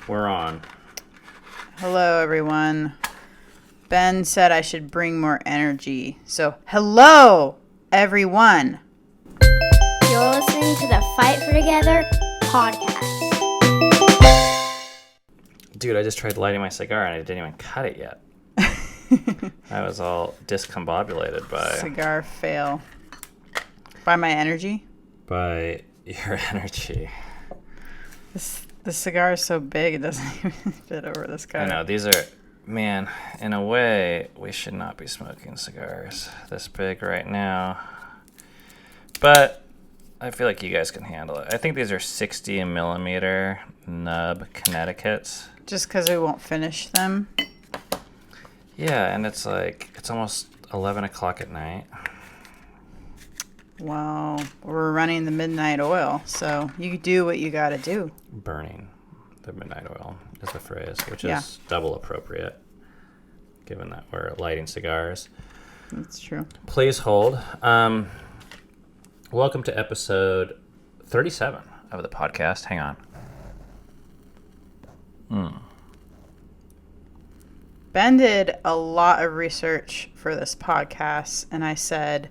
We're on. Hello, everyone. Ben said I should bring more energy. So, hello, everyone. You're listening to the Fight for Together podcast. Dude, I just tried lighting my cigar and I didn't even cut it yet. I was all discombobulated by... Cigar fail. By my energy? By your energy. The cigar is so big it doesn't even fit over this guy. I know, these are... Man, in a way, we should not be smoking cigars this big right now. But I feel like you guys can handle it. I think these are 60 millimeter nub Connecticut's. Just because we won't finish them? Yeah, and it's like, it's almost 11 o'clock at night. Well, we're running the midnight oil, so you do what you gotta do. Burning the midnight oil is the phrase, which Yeah. is double appropriate, given that we're lighting cigars. That's true. Please hold. Welcome to episode 37 of the podcast. Hang on. Ben did a lot of research for this podcast, and I said,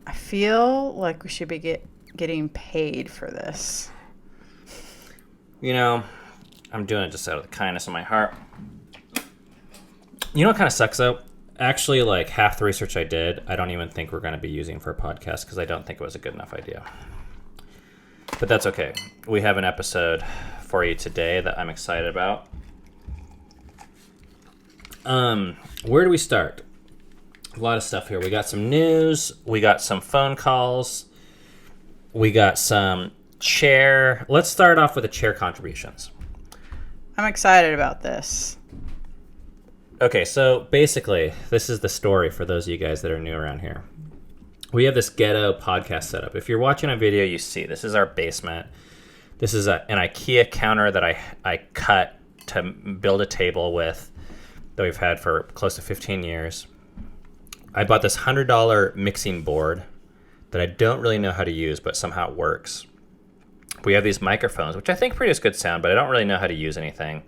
I feel like we should be getting paid for this. You know, I'm doing it just out of the kindness of my heart. You know what kind of sucks, though? Actually, like, half the research I did, I don't even think we're going to be using for a podcast because I don't think it was a good enough idea. But that's okay. We have an episode for you today that I'm excited about. Where do we start? A lot of stuff here. We got some news. We got some phone calls. We got some chair. Let's start off with the chair contributions. I'm excited about this. Okay, so basically, this is the story for those of you guys that are new around here. We have this ghetto podcast setup. If you're watching a video, you see this is our basement. This is an IKEA counter that I cut to build a table with that we've had for close to 15 years. I bought this $100 mixing board that I don't really know how to use, but somehow it works. We have these microphones, which I think produce good sound, but I don't really know how to use anything.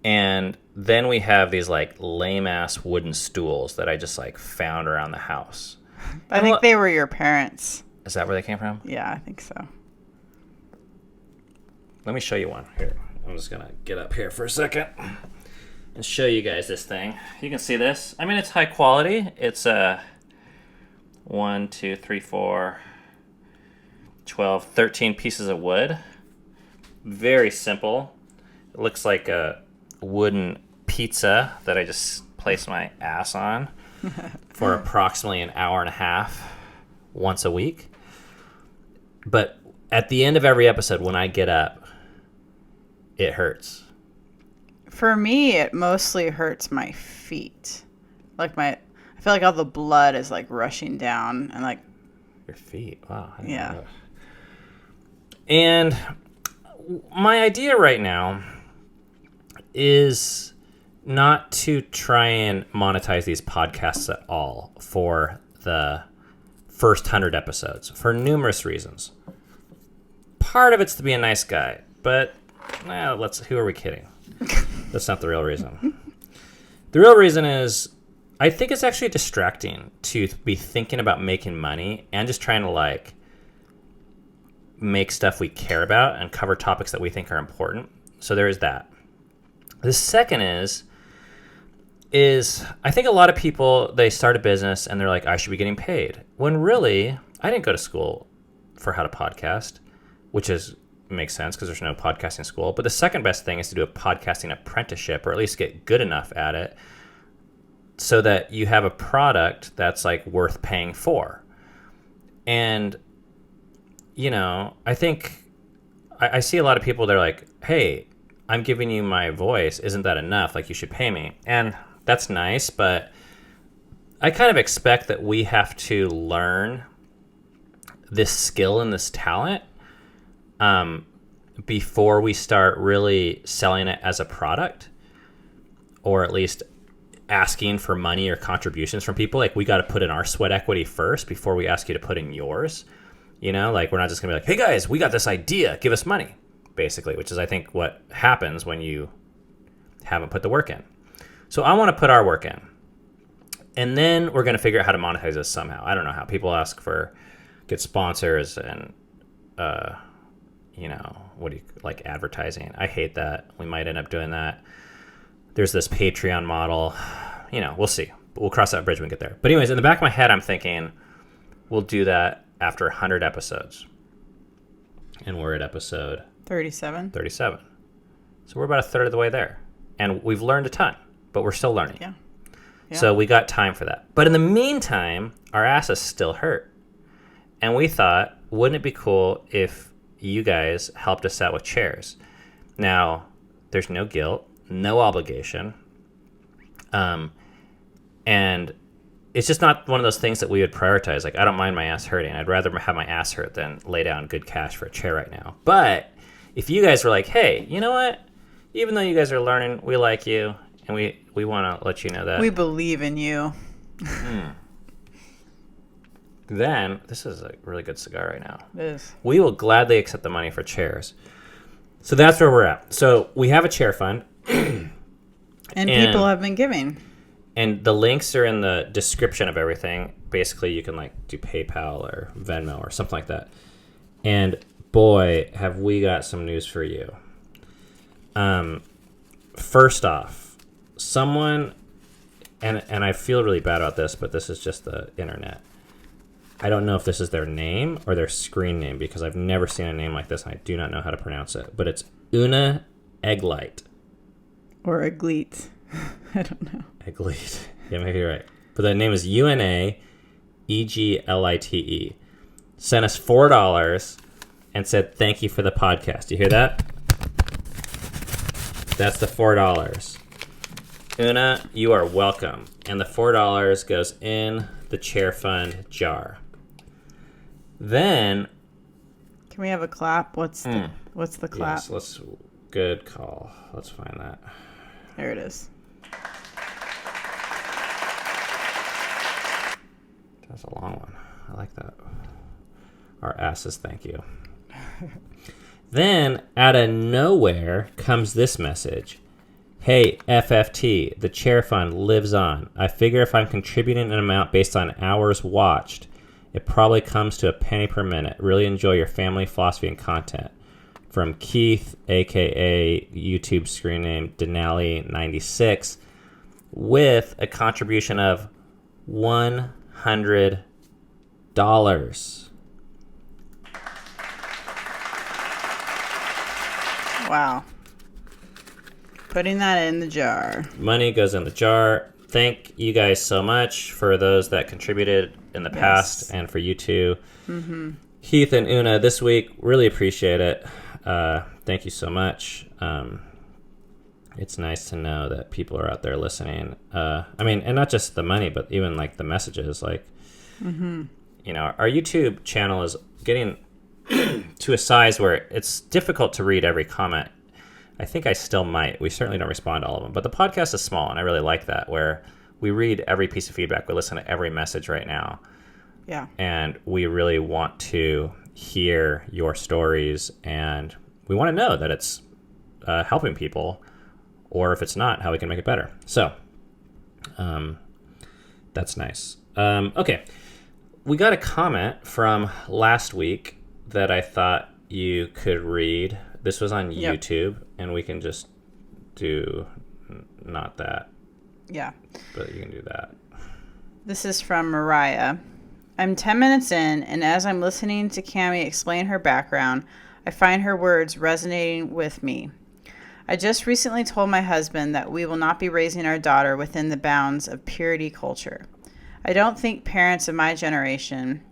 And then we have these like lame-ass wooden stools that I just like found around the house. I think they were your parents. Is that where they came from? Yeah, I think so. Let me show you one. Here, I'm just going to get up here for a second and show you guys this thing. You can see this. I mean, it's high quality. It's 1, 2, 3, 4, 12, 13 pieces of wood. Very simple. It looks like a wooden pizza that I just placed my ass on for approximately an hour and a half once a week. But at the end of every episode, when I get up, it hurts. For me, it mostly hurts my feet. I feel like all the blood is like rushing down and like. Your feet, wow. I didn't Yeah. know that. And my idea right now is not to try and monetize these podcasts at all for the first 100 episodes for numerous reasons. Part of it's to be a nice guy, but who are we kidding? That's not the real reason. The real reason is I think it's actually distracting to be thinking about making money and just trying to like make stuff we care about and cover topics that we think are important. So there is that. The second is I think a lot of people, they start a business and they're like, I should be getting paid. When really, I didn't go to school for how to podcast, which makes sense because there's no podcasting school. But the second best thing is to do a podcasting apprenticeship or at least get good enough at it so that you have a product that's like worth paying for. And, you know, I think I see a lot of people that are like, hey, I'm giving you my voice. Isn't that enough? Like, you should pay me. And that's nice, but I kind of expect that we have to learn this skill and this talent before we start really selling it as a product, or at least asking for money or contributions from people. Like, we got to put in our sweat equity first before we ask you to put in yours. You know, like, we're not just gonna be like, hey guys, we got this idea, give us money. basically, which is, I think, what happens when you haven't put the work in. So I want to put our work in. And then we're going to figure out how to monetize this somehow. I don't know how. People ask for, get sponsors and, like advertising. I hate that. We might end up doing that. There's this Patreon model. We'll see. We'll cross that bridge when we get there. But anyways, in the back of my head, I'm thinking we'll do that after 100 episodes. And we're at episode 37. So we're about a third of the way there. And we've learned a ton, but we're still learning. Yeah. So we got time for that. But in the meantime, our asses still hurt. And we thought, wouldn't it be cool if you guys helped us out with chairs? Now, there's no guilt, no obligation. And it's just not one of those things that we would prioritize. Like, I don't mind my ass hurting. I'd rather have my ass hurt than lay down good cash for a chair right now. But if you guys were like, hey, you know what? Even though you guys are learning, we like you, and we want to let you know that. We believe in you. Then, this is a really good cigar right now. It is. We will gladly accept the money for chairs. So that's where we're at. So we have a chair fund. And people have been giving. And the links are in the description of everything. Basically, you can do PayPal or Venmo or something like that. And boy, have we got some news for you. First off, someone, and I feel really bad about this, but this is just the internet. I don't know if this is their name or their screen name because I've never seen a name like this and I do not know how to pronounce it. But it's Una Egglite. Or Egglite. I don't know. Egglite. Yeah, maybe you're right. But the name is UNAEGLITE. Sent us $4 and said, thank you for the podcast. You hear that? That's the $4. Una, you are welcome. And the $4 goes in the chair fund jar. Then... Can we have a clap? What's the clap? Yes, good call. Let's find that. There it is. That's a long one. I like that. Our asses, thank you. Then, out of nowhere, comes this message. Hey, FFT, the chair fund lives on. I figure if I'm contributing an amount based on hours watched, it probably comes to a penny per minute. Really enjoy your family, philosophy, and content. From Keith, a.k.a. YouTube screen name Denali96, with a contribution of $100. Wow. Putting that in the jar. Money goes in the jar. Thank you guys so much for those that contributed in the past and for you too. Mm-hmm. Keith and Una this week, really appreciate it. Thank you so much. It's nice to know that people are out there listening. And not just the money, but even the messages. Our YouTube channel is getting to a size where it's difficult to read every comment. I think I still might. We certainly don't respond to all of them. But the podcast is small, and I really like that, where we read every piece of feedback. We listen to every message right now. Yeah. And we really want to hear your stories, and we want to know that it's helping people, or if it's not, how we can make it better. So that's nice. Okay. We got a comment from last week that I thought you could read. This was on YouTube, and we can just do not that. Yeah. But you can do that. This is from Mariah. I'm 10 minutes in, and as I'm listening to Cammie explain her background, I find her words resonating with me. I just recently told my husband that we will not be raising our daughter within the bounds of purity culture. I don't think parents of my generation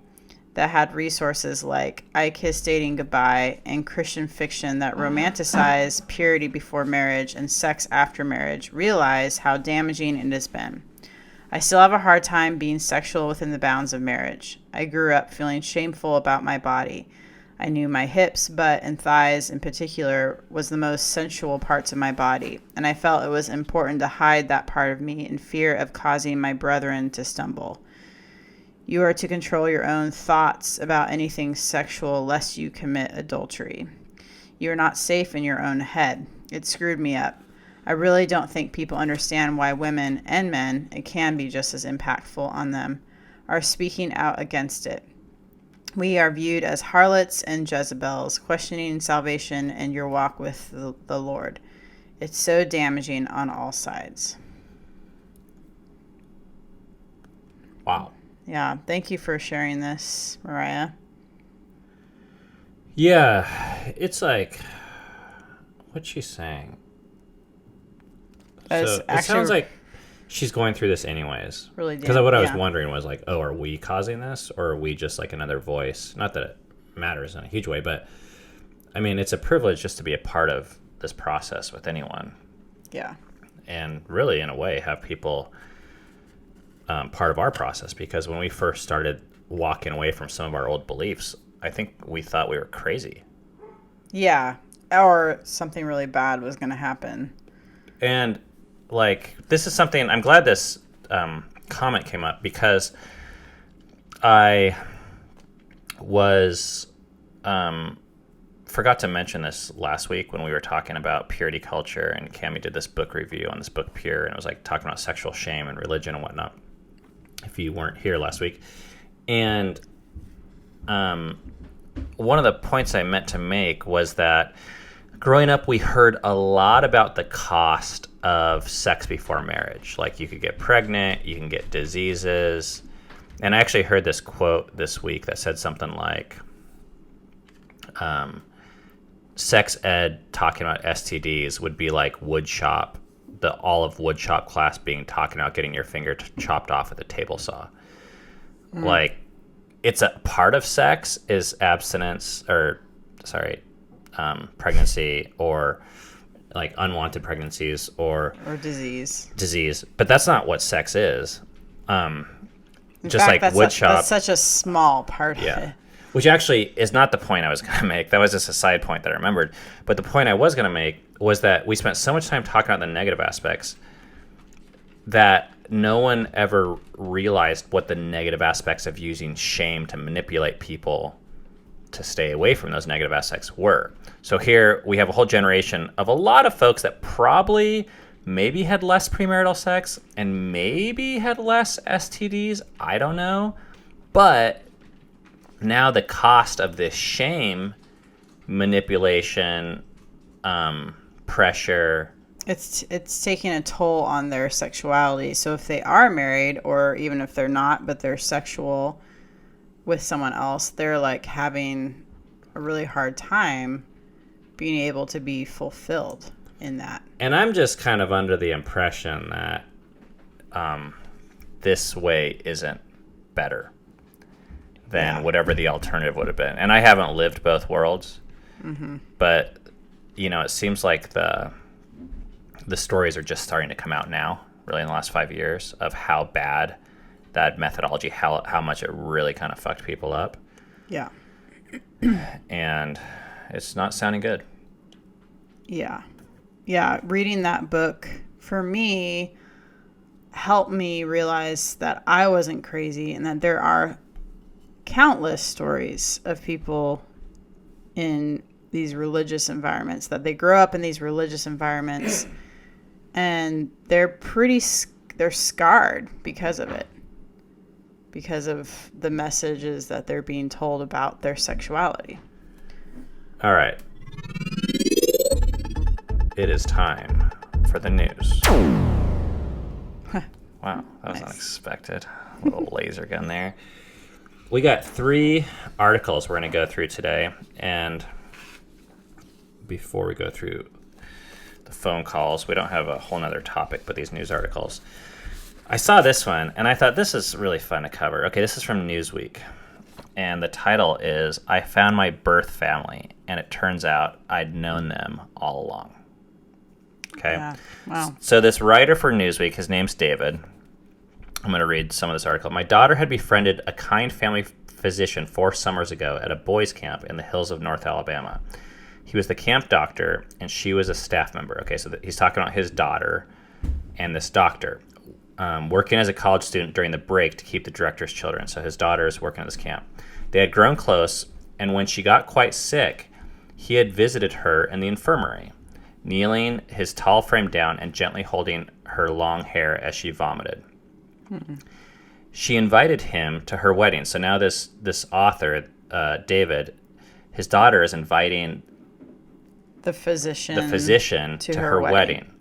that had resources like I Kiss Dating Goodbye and Christian fiction that romanticize purity before marriage and sex after marriage realize how damaging it has been. I still have a hard time being sexual within the bounds of marriage. I grew up feeling shameful about my body. I knew my hips, butt, and thighs in particular was the most sensual parts of my body, and I felt it was important to hide that part of me in fear of causing my brethren to stumble. You are to control your own thoughts about anything sexual lest you commit adultery. You're not safe in your own head. It screwed me up. I really don't think people understand why women and men, it can be just as impactful on them, are speaking out against it. We are viewed as harlots and Jezebels, questioning salvation and your walk with the Lord. It's so damaging on all sides. Wow. Yeah, thank you for sharing this, Mariah. Yeah, it's like, what's she saying? So it sounds like she's going through this anyways. Really, because what I was wondering was like, oh, are we causing this, or are we just like another voice? Not that it matters in a huge way, but I mean, it's a privilege just to be a part of this process with anyone. Yeah. And really, in a way, have people part of our process, because when we first started walking away from some of our old beliefs, I think we thought we were crazy. Yeah, or something really bad was going to happen. And like, this is something, I'm glad this comment came up, because I was forgot to mention this last week when we were talking about purity culture, and Cammie did this book review on this book Pure, and it was like talking about sexual shame and religion and whatnot, if you weren't here last week. And one of the points I meant to make was that growing up, we heard a lot about the cost of sex before marriage. Like, you could get pregnant, you can get diseases. And I actually heard this quote this week that said something like, sex ed talking about STDs would be like woodshop, all of woodshop class being talking about getting your finger chopped off with a table saw. Like, it's a part of sex is abstinence, pregnancy, or like unwanted pregnancies, or disease. But that's not what sex is. Just fact, like woodshop. That's such a small part of it. Which actually is not the point I was going to make. That was just a side point that I remembered. But the point I was going to make was that we spent so much time talking about the negative aspects that no one ever realized what the negative aspects of using shame to manipulate people to stay away from those negative aspects were. So here we have a whole generation of a lot of folks that probably maybe had less premarital sex and maybe had less STDs. I don't know. But now the cost of this shame, manipulation, pressure, it's taking a toll on their sexuality. So if they are married, or even if they're not, but they're sexual with someone else, they're like having a really hard time being able to be fulfilled in that. And I'm just kind of under the impression that this way isn't better than whatever the alternative would have been. And I haven't lived both worlds, but it seems like the stories are just starting to come out now, really in the last 5 years, of how bad that methodology, how much it really kind of fucked people up. Yeah. And it's not sounding good. Yeah. Yeah. Reading that book, for me, helped me realize that I wasn't crazy, and that there are countless stories of people in these religious environments, that they grow up in these religious environments and they're scarred because of it, because of the messages that they're being told about their sexuality. All right. It is time for the news. Wow, that was unexpected. A little laser gun there. We got 3 articles we're going to go through today, and before we go through the phone calls, we don't have a whole nother topic but these news articles. I saw this one, and I thought this is really fun to cover. Okay, this is from Newsweek, and the title is, "I Found My Birth Family, and It Turns Out I'd Known Them All Along." Okay? Yeah. Wow. So this writer for Newsweek, his name's David. I'm going to read some of this article. "My daughter had befriended a kind family physician 4 summers ago at a boys' camp in the hills of North Alabama. He was the camp doctor, and she was a staff member." Okay, so he's talking about his daughter and this doctor working as a college student during the break to keep the director's children. So his daughter is working at this camp. They had grown close, and when she got quite sick, he had visited her in the infirmary, kneeling his tall frame down and gently holding her long hair as she vomited. She invited him to her wedding. So now this author, David, his daughter is inviting the physician to her wedding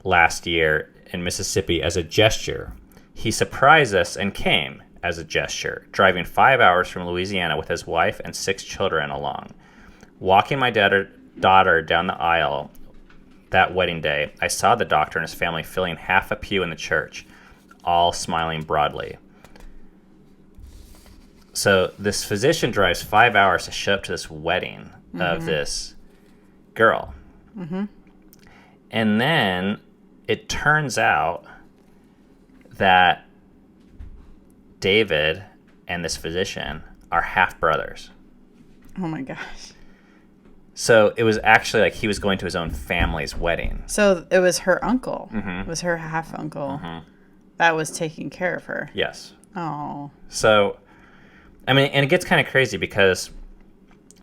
last year in Mississippi as a gesture. He surprised us and came as a gesture, driving 5 hours from Louisiana with his wife and 6 children along. Walking my daughter down the aisle that wedding day, I saw the doctor and his family filling half a pew in the church, all smiling broadly. So this physician drives 5 hours to show up to this wedding of this girl. And then it turns out that David and this physician are half brothers. Oh my gosh. So it was actually like he was going to his own family's wedding. So it was her uncle. It was her half uncle that was taking care of her. Yes. Oh. So, I mean, and it gets kind of crazy because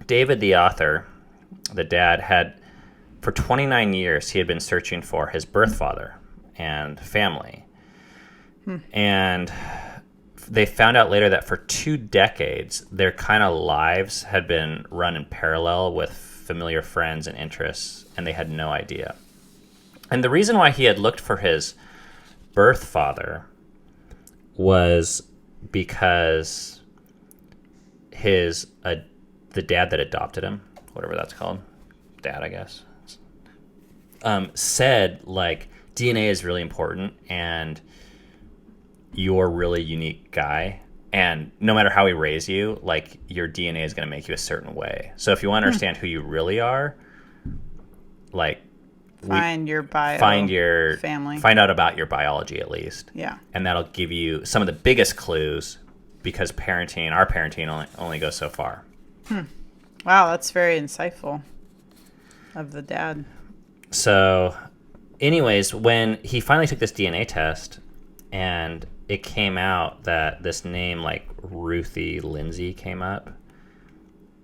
David, the author, the dad, had, for 29 years, he had been searching for his birth father and family. And they found out later that for 2 decades, their kind of lives had been run in parallel with familiar friends and interests, and they had no idea. And the reason why he had looked for his birth father was because the dad that adopted him, whatever that's called, dad, I guess, said, like, DNA is really important, and you're a really unique guy, and no matter how we raise you, like, your DNA is going to make you a certain way. So if you want to understand who you really are, like, Find your family. Find out about your biology at least. Yeah. And that'll give you some of the biggest clues, because our parenting only goes so far. Wow, that's very insightful of the dad. So, anyways, when he finally took this DNA test and it came out that this name, like Ruthie Lindsay, came up,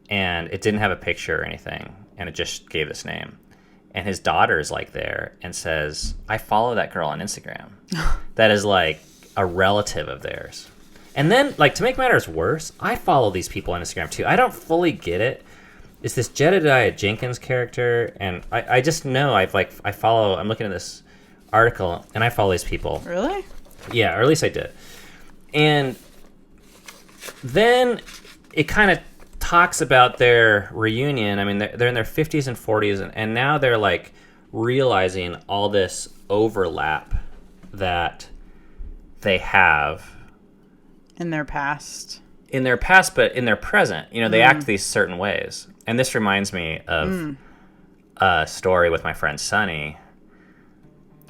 and it didn't have a picture or anything, and it just gave this name. And his daughter's like there and says, I follow that girl on Instagram. That is like a relative of theirs. And then, like, to make matters worse, I follow these people on Instagram too. I don't fully get it. It's this Jedediah Jenkins character, and I just know I'm looking at this article, and I follow these people. Really? Yeah, or at least I did. And then it kind of talks about their reunion. I mean, they're in their 50s and 40s, and now they're, like, realizing all this overlap that they have in their past, but in their present. You know, they act these certain ways. And this reminds me of a story with my friend Sonny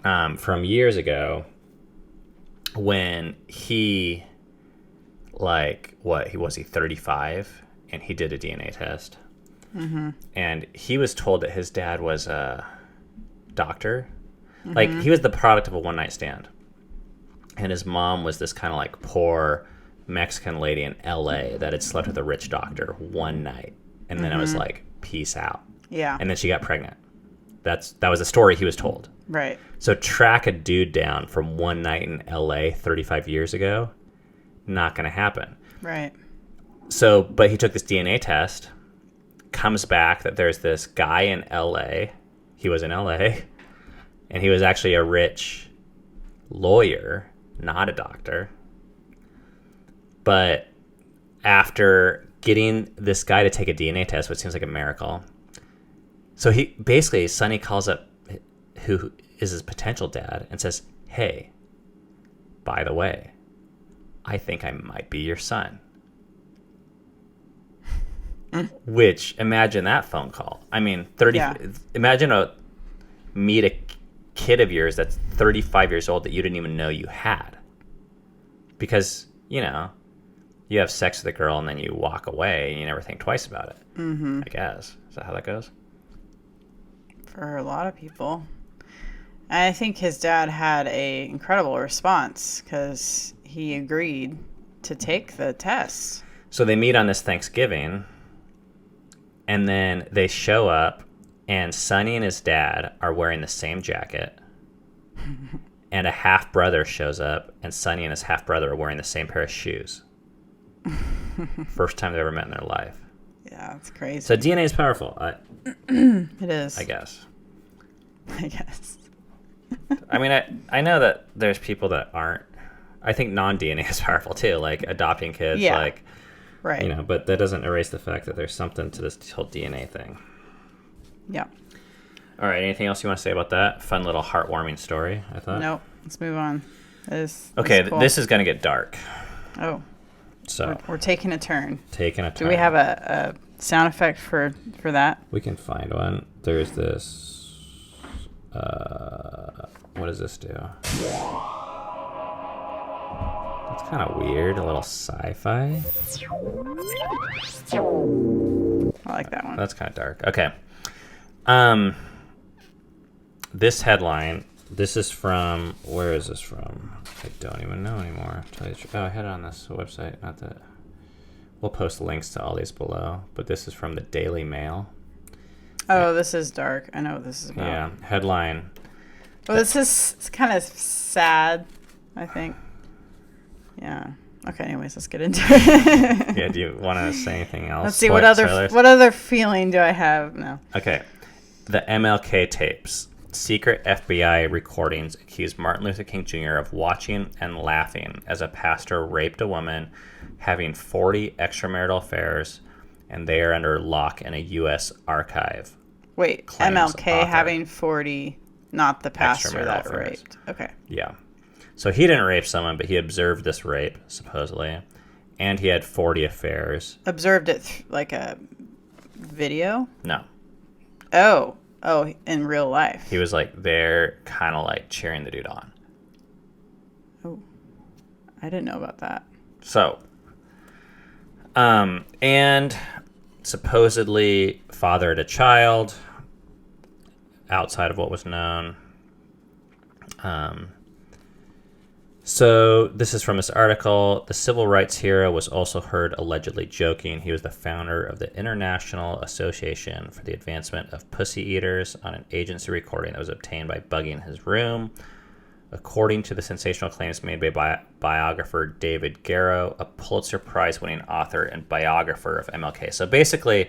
from years ago, when he, like, he 35, and he did a DNA test. And he was told that his dad was a doctor. Like, he was the product of a one-night stand. And his mom was this kind of, like, poor Mexican lady in LA that had slept with a rich doctor one night. And then it was like, peace out. Yeah. And then she got pregnant. That was a story he was told. Right. So track a dude down from one night in LA 35 years ago, not going to happen. Right. So, but he took this DNA test, comes back that there's this guy in LA. He was in LA, and he was actually a rich lawyer, not a doctor. But after getting this guy to take a DNA test, which seems like a miracle, so he basically, Sonny calls up who is his potential dad and says, hey, by the way, I think I might be your son. Which, imagine that phone call. I mean, imagine meet a kid of yours that's 35 years old that you didn't even know you had. Because, you know, you have sex with a girl and then you walk away and you never think twice about it. I guess. Is that how that goes? For a lot of people. And I think his dad had a incredible response because he agreed to take the test. So they meet on this Thanksgiving, And then they show up, and Sonny and his dad are wearing the same jacket. And a half-brother shows up, and Sonny and his half-brother are wearing the same pair of shoes. First time they've ever met in their life. Yeah, it's crazy. So DNA is powerful. It is. I guess. I guess. I mean, I know that there's people that aren't. I think non-DNA is powerful too, like adopting kids. Yeah. Like, Right. you know, but that doesn't erase the fact that there's something to this whole DNA thing. Yeah. All right. Anything else you want to say about that? Fun little heartwarming story, I thought. Nope. Let's move on. Okay, cool. this is going to get dark. Oh, So we're taking a turn. taking a turn. Do we have a sound effect for that? We can find one. There's this. What does this do? That's kind of weird. A little sci-fi. I like that one. That's kind of dark. Okay. This headline. This is from. Where is this from? I don't even know anymore. Tell you the truth. Oh, I had it on this website. Not that. We'll post links to all these below. But this is from the Daily Mail. Oh, this is dark. I know what this is about. Yeah. Headline. Oh, this is kind of sad, I think. Yeah. Okay, anyways, let's get into it. Yeah. Do you want to say anything else? Let's see what other feeling do I have? No. Okay. The MLK tapes. Secret FBI recordings accused Martin Luther King Jr. of watching and laughing as a pastor raped a woman, having 40 extramarital affairs, and they are under lock in a U.S. archive. Wait, Claims MLK author. having 40, not the pastor Extramarital that affairs. raped. Okay. Yeah. So he didn't rape someone, but he observed this rape, supposedly. And he had 40 affairs. Observed it like a video? No. Oh, in real life. He was like there, kind of like cheering the dude on. Oh, I didn't know about that. So, and supposedly fathered a child outside of what was known. So this is from this article. The civil rights hero was also heard allegedly joking. He was the founder of the International Association for the Advancement of Pussy Eaters on an agency recording that was obtained by bugging his room. According to the sensational claims made by biographer David Garrow, a Pulitzer Prize-winning author and biographer of MLK. So basically,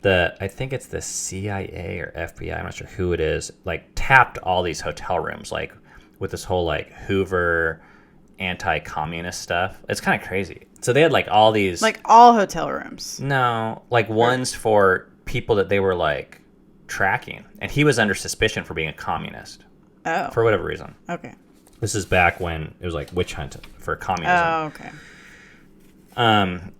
I think it's the CIA or FBI, I'm not sure who it is, like tapped all these hotel rooms, like with this whole like Hoover anti-communist stuff. It's kind of crazy. So they had like all these... Like all hotel rooms. No, like ones for people that they were like tracking. And he was under suspicion for being a communist. Oh. For whatever reason. Okay. This is back when it was like witch hunt for communism. Oh, okay.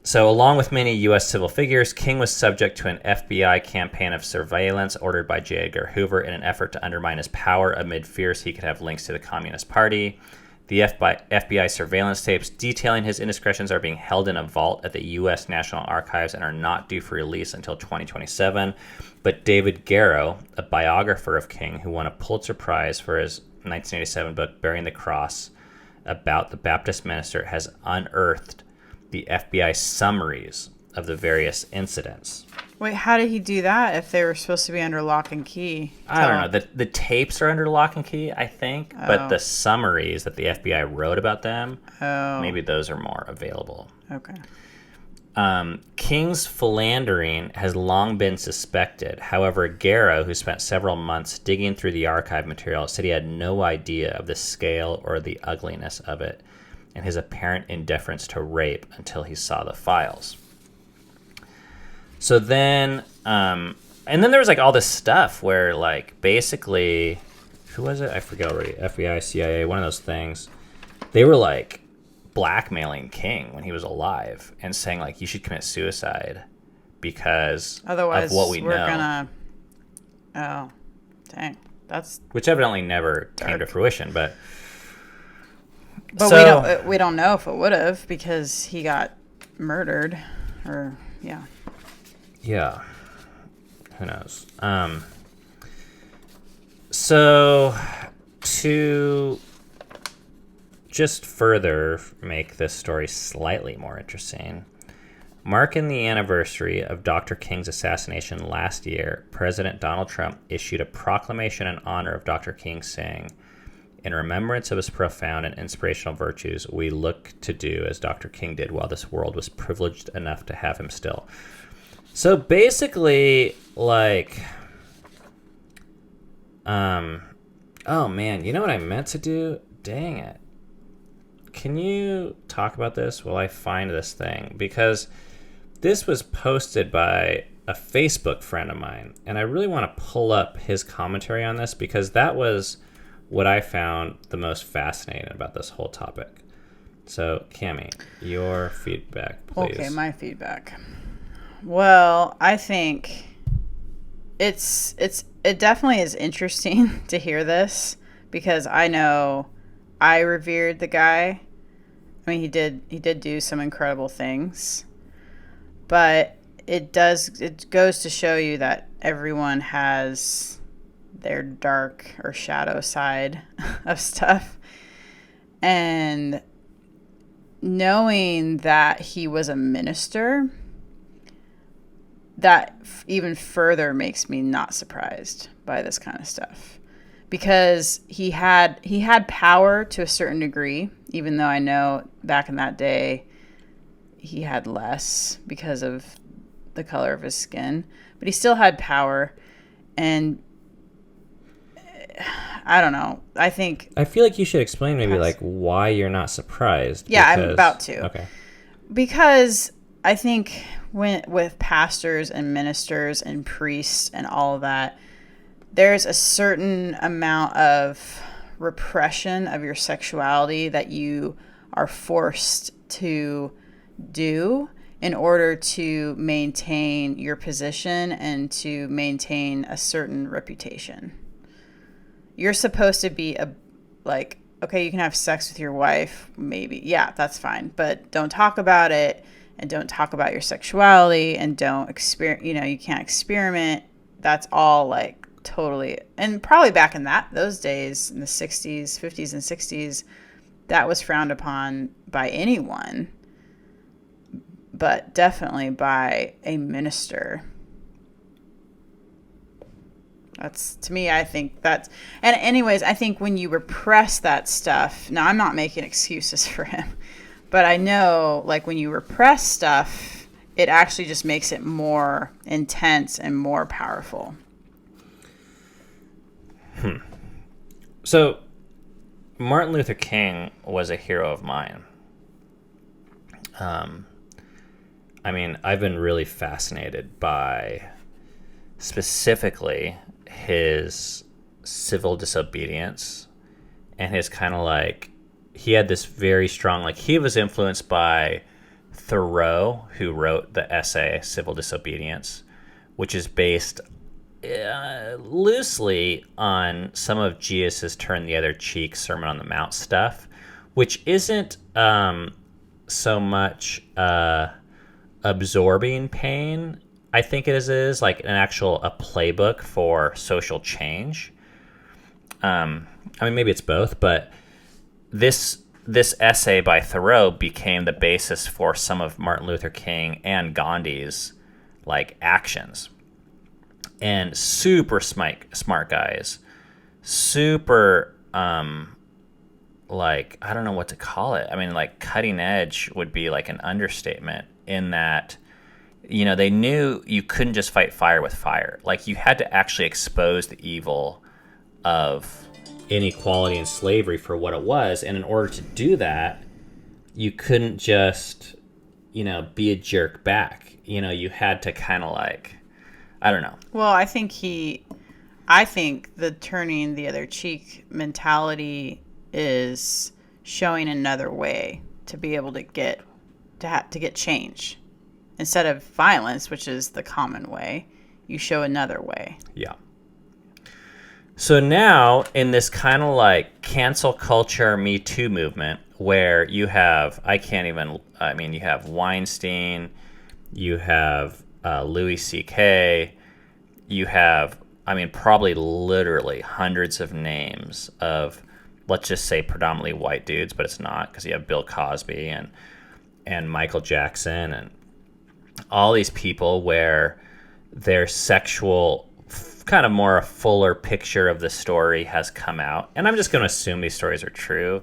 So along with many U.S. civil figures, King was subject to an FBI campaign of surveillance ordered by J. Edgar Hoover in an effort to undermine his power amid fears he could have links to the Communist Party. The FBI surveillance tapes detailing his indiscretions are being held in a vault at the U.S. National Archives and are not due for release until 2027. But David Garrow, a biographer of King who won a Pulitzer Prize for his 1987 book Bearing the Cross about the Baptist minister, has unearthed the FBI summaries of the various incidents. Wait, how did he do that if they were supposed to be under lock and key? I don't know. The tapes are under lock and key, I think, but the summaries that the FBI wrote about them, maybe those are more available. Okay. King's philandering has long been suspected. However, Garrow, who spent several months digging through the archive material, said he had no idea of the scale or the ugliness of it and his apparent indifference to rape until he saw the files. So then, and then there was like all this stuff where like basically, who was it? I forget already. FBI, CIA, one of those things. They were like blackmailing King when he was alive and saying like you should commit suicide because Otherwise, of what we we're know. gonna. Oh, dang, that's. Which evidently never came to fruition, but. But So, we don't know if it would have because he got murdered, or yeah. Yeah. Who knows? So to just further make this story slightly more interesting, Marking the anniversary of Dr. King's assassination last year, President Donald Trump issued a proclamation in honor of Dr. King, saying, "In remembrance of his profound and inspirational virtues, we look to do as Dr. King did while this world was privileged enough to have him still." So basically, like, oh man, you know what I meant to do? Dang it. Can you talk about this while I find this thing? Because this was posted by a Facebook friend of mine, and I really want to pull up his commentary on this because that was what I found the most fascinating about this whole topic. So, Cammie, your feedback, please. Okay, my feedback. Well, I think it definitely is interesting to hear this because I know I revered the guy. I mean, he did do some incredible things, but it goes to show you that everyone has their dark or shadow side of stuff. And knowing that he was a minister, that even further makes me not surprised by this kind of stuff, because he had power to a certain degree, even though I know back in that day he had less because of the color of his skin, but he still had power. And I don't know, I feel like you should explain maybe like why you're not surprised. Yeah, I'm about to. Okay. Because I think with pastors and ministers and priests and all of that, there's a certain amount of repression of your sexuality that you are forced to do in order to maintain your position and to maintain a certain reputation. You're supposed to be okay, you can have sex with your wife, maybe. Yeah, that's fine. But don't talk about it, and don't talk about your sexuality, and don't you can't experiment. That's all like totally, and probably back in those days in the 60s, 50s and 60s, that was frowned upon by anyone, but definitely by a minister. That's, to me, I think that's, and anyways, I think when you repress that stuff, now I'm not making excuses for him, but I know like when you repress stuff, it actually just makes it more intense and more powerful. So Martin Luther King was a hero of mine. I mean, I've been really fascinated by specifically his civil disobedience and his kind of like, he had this very strong, like he was influenced by Thoreau, who wrote the essay Civil Disobedience, which is based loosely on some of Jesus' Turn the Other Cheek, Sermon on the Mount stuff, which isn't so much absorbing pain. I think it is like a playbook for social change. I mean, maybe it's both, but this essay by Thoreau became the basis for some of Martin Luther King and Gandhi's like actions. And super smart guys, super like, I don't know what to call it. I mean, like cutting edge would be like an understatement, in that, you know, they knew you couldn't just fight fire with fire. Like you had to actually expose the evil of inequality and slavery for what it was. And in order to do that, you couldn't just, be a jerk back. You had to kind of like, I don't know. Well, I think the turning the other cheek mentality is showing another way to be able to get change. Instead of violence, which is the common way, you show another way. Yeah. So now in this kind of like cancel culture Me Too movement, where you have, you have Weinstein, you have Louis C.K., you have, probably literally hundreds of names of, let's just say predominantly white dudes, but it's not, because you have Bill Cosby and Michael Jackson all these people where their sexual, kind of more a fuller picture of the story has come out. And I'm just going to assume these stories are true.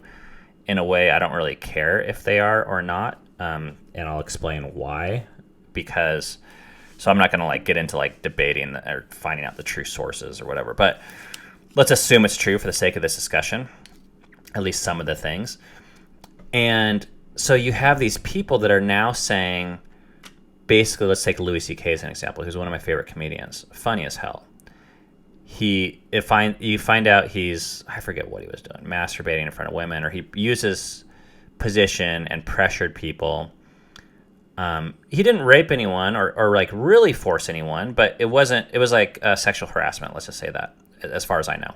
In a way, I don't really care if they are or not. And I'll explain why. Because, so I'm not going to like get into like debating or finding out the true sources or whatever. But let's assume it's true for the sake of this discussion. At least some of the things. And so you have these people that are now saying, basically, let's take Louis C.K. as an example, who's one of my favorite comedians. Funny as hell. You find out he's, I forget what he was doing, masturbating in front of women, or he uses position and pressured people. He didn't rape anyone or like really force anyone, but it was like sexual harassment, let's just say that, as far as I know.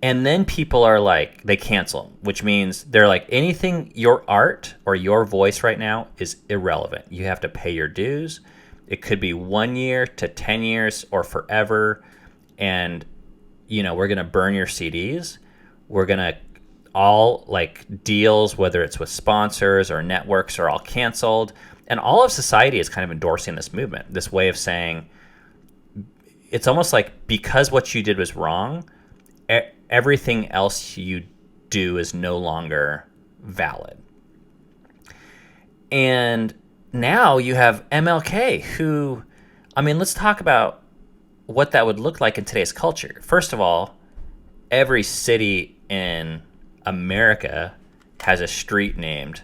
And then people are like, they cancel him, which means they're like, anything, your art or your voice right now is irrelevant. You have to pay your dues. It could be 1 year to 10 years or forever. And, you know, we're going to burn your CDs. We're going to all like deals, whether it's with sponsors or networks, are all canceled. And all of society is kind of endorsing this movement, this way of saying, it's almost like because what you did was wrong, everything else you do is no longer valid. And now you have MLK, who, I mean, let's talk about what that would look like in today's culture. First of all, every city in America has a street named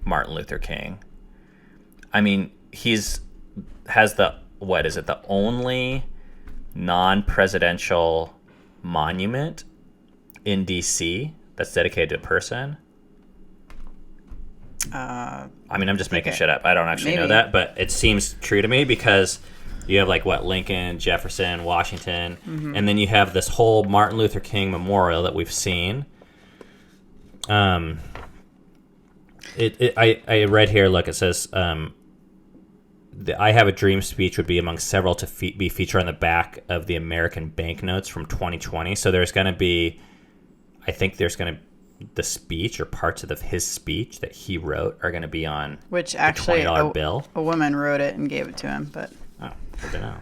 Martin Luther King. I mean, has the only non-presidential monument in DC that's dedicated to a person. I mean, I'm just making shit up. I don't actually know that, but it seems true to me because you have like Lincoln, Jefferson, Washington, and then you have this whole Martin Luther King memorial that we've seen. I read here. Look, it says the "I Have a Dream" speech would be among several to be featured on the back of the American banknotes from 2020. So there's going to be, I think there's going to, the speech or parts of his speech that he wrote are going to be on which actually the $20 bill. A woman wrote it and gave it to him, but oh, good to know.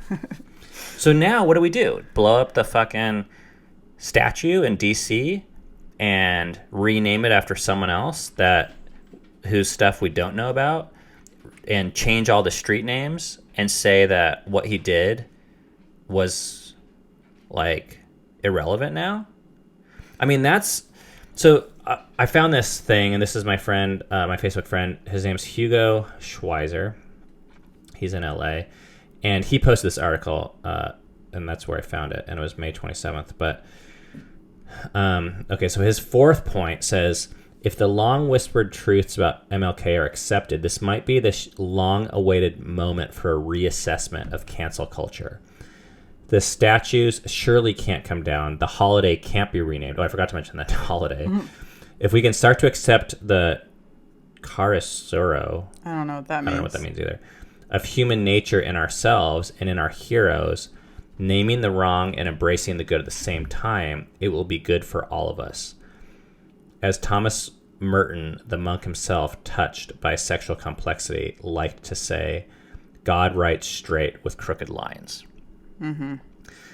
So now what do? Blow up the fucking statue in DC and rename it after someone else whose stuff we don't know about, and change all the street names and say that what he did was like irrelevant now? I mean, that's so. I found this thing, and this is my friend, my Facebook friend. His name's Hugo Schweizer. He's in LA, and he posted this article, and that's where I found it, and it was May 27th. But okay, so his fourth point says, if the long-whispered truths about MLK are accepted, this might be the long-awaited moment for a reassessment of cancel culture. The statues surely can't come down. The holiday can't be renamed. Oh, I forgot to mention that holiday. Mm-hmm. If we can start to accept the Karasuro, I don't know what that means. I don't know what that means either, of human nature in ourselves and in our heroes, naming the wrong and embracing the good at the same time, it will be good for all of us. As Thomas Merton, the monk himself, touched by sexual complexity, liked to say, God writes straight with crooked lines. Mm-hmm.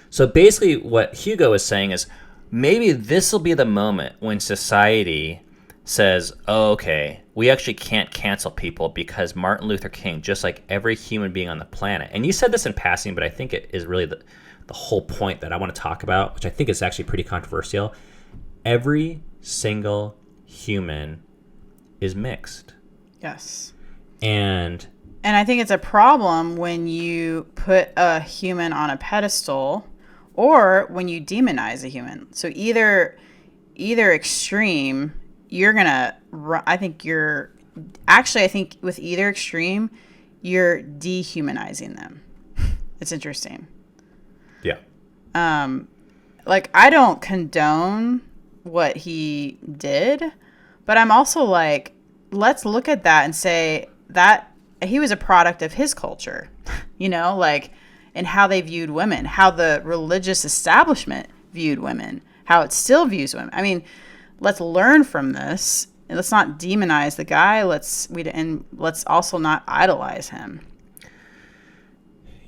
So basically what Hugo is saying is, maybe this will be the moment when society says, oh, okay, we actually can't cancel people because Martin Luther King, just like every human being on the planet, and you said this in passing, but I think it is really the whole point that I want to talk about, which I think is actually pretty controversial. Every single human is mixed. Yes. And I think it's a problem when you put a human on a pedestal or when you demonize a human. So either extreme, you're going to, I think with either extreme, you're dehumanizing them. It's interesting. Yeah. Like, I don't condone what he did, but I'm also like, let's look at that and say that he was a product of his culture, like, and how they viewed women, how the religious establishment viewed women, how it still views women. I mean, let's learn from this, and let's not demonize the guy. Let's also not idolize him.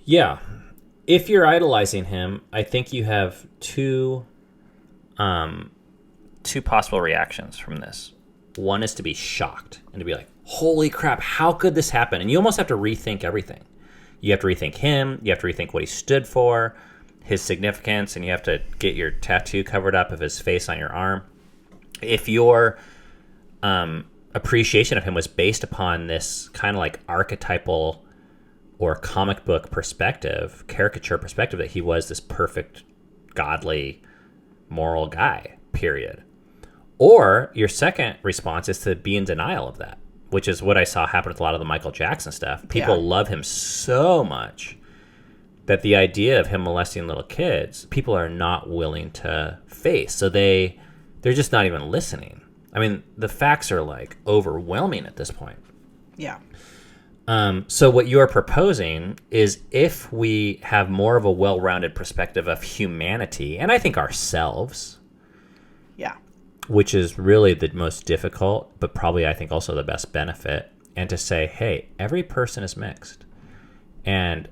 Yeah. If you're idolizing him, I think you have two possible reactions from this. One is to be shocked and to be like, holy crap, how could this happen? And you almost have to rethink everything. You have to rethink him. You have to rethink what he stood for, his significance, and you have to get your tattoo covered up of his face on your arm. If your appreciation of him was based upon this kind of like archetypal or comic book perspective, caricature perspective, that he was this perfect, godly, moral guy, period. Or your second response is to be in denial of that, which is what I saw happen with a lot of the Michael Jackson stuff. People love him so much that the idea of him molesting little kids, people are not willing to face. So they're just not even listening. I mean, the facts are like overwhelming at this point. Yeah. So what you're proposing is if we have more of a well-rounded perspective of humanity, and I think ourselves, Yeah. which is really the most difficult, but probably I think also the best benefit, and to say, hey, every person is mixed. And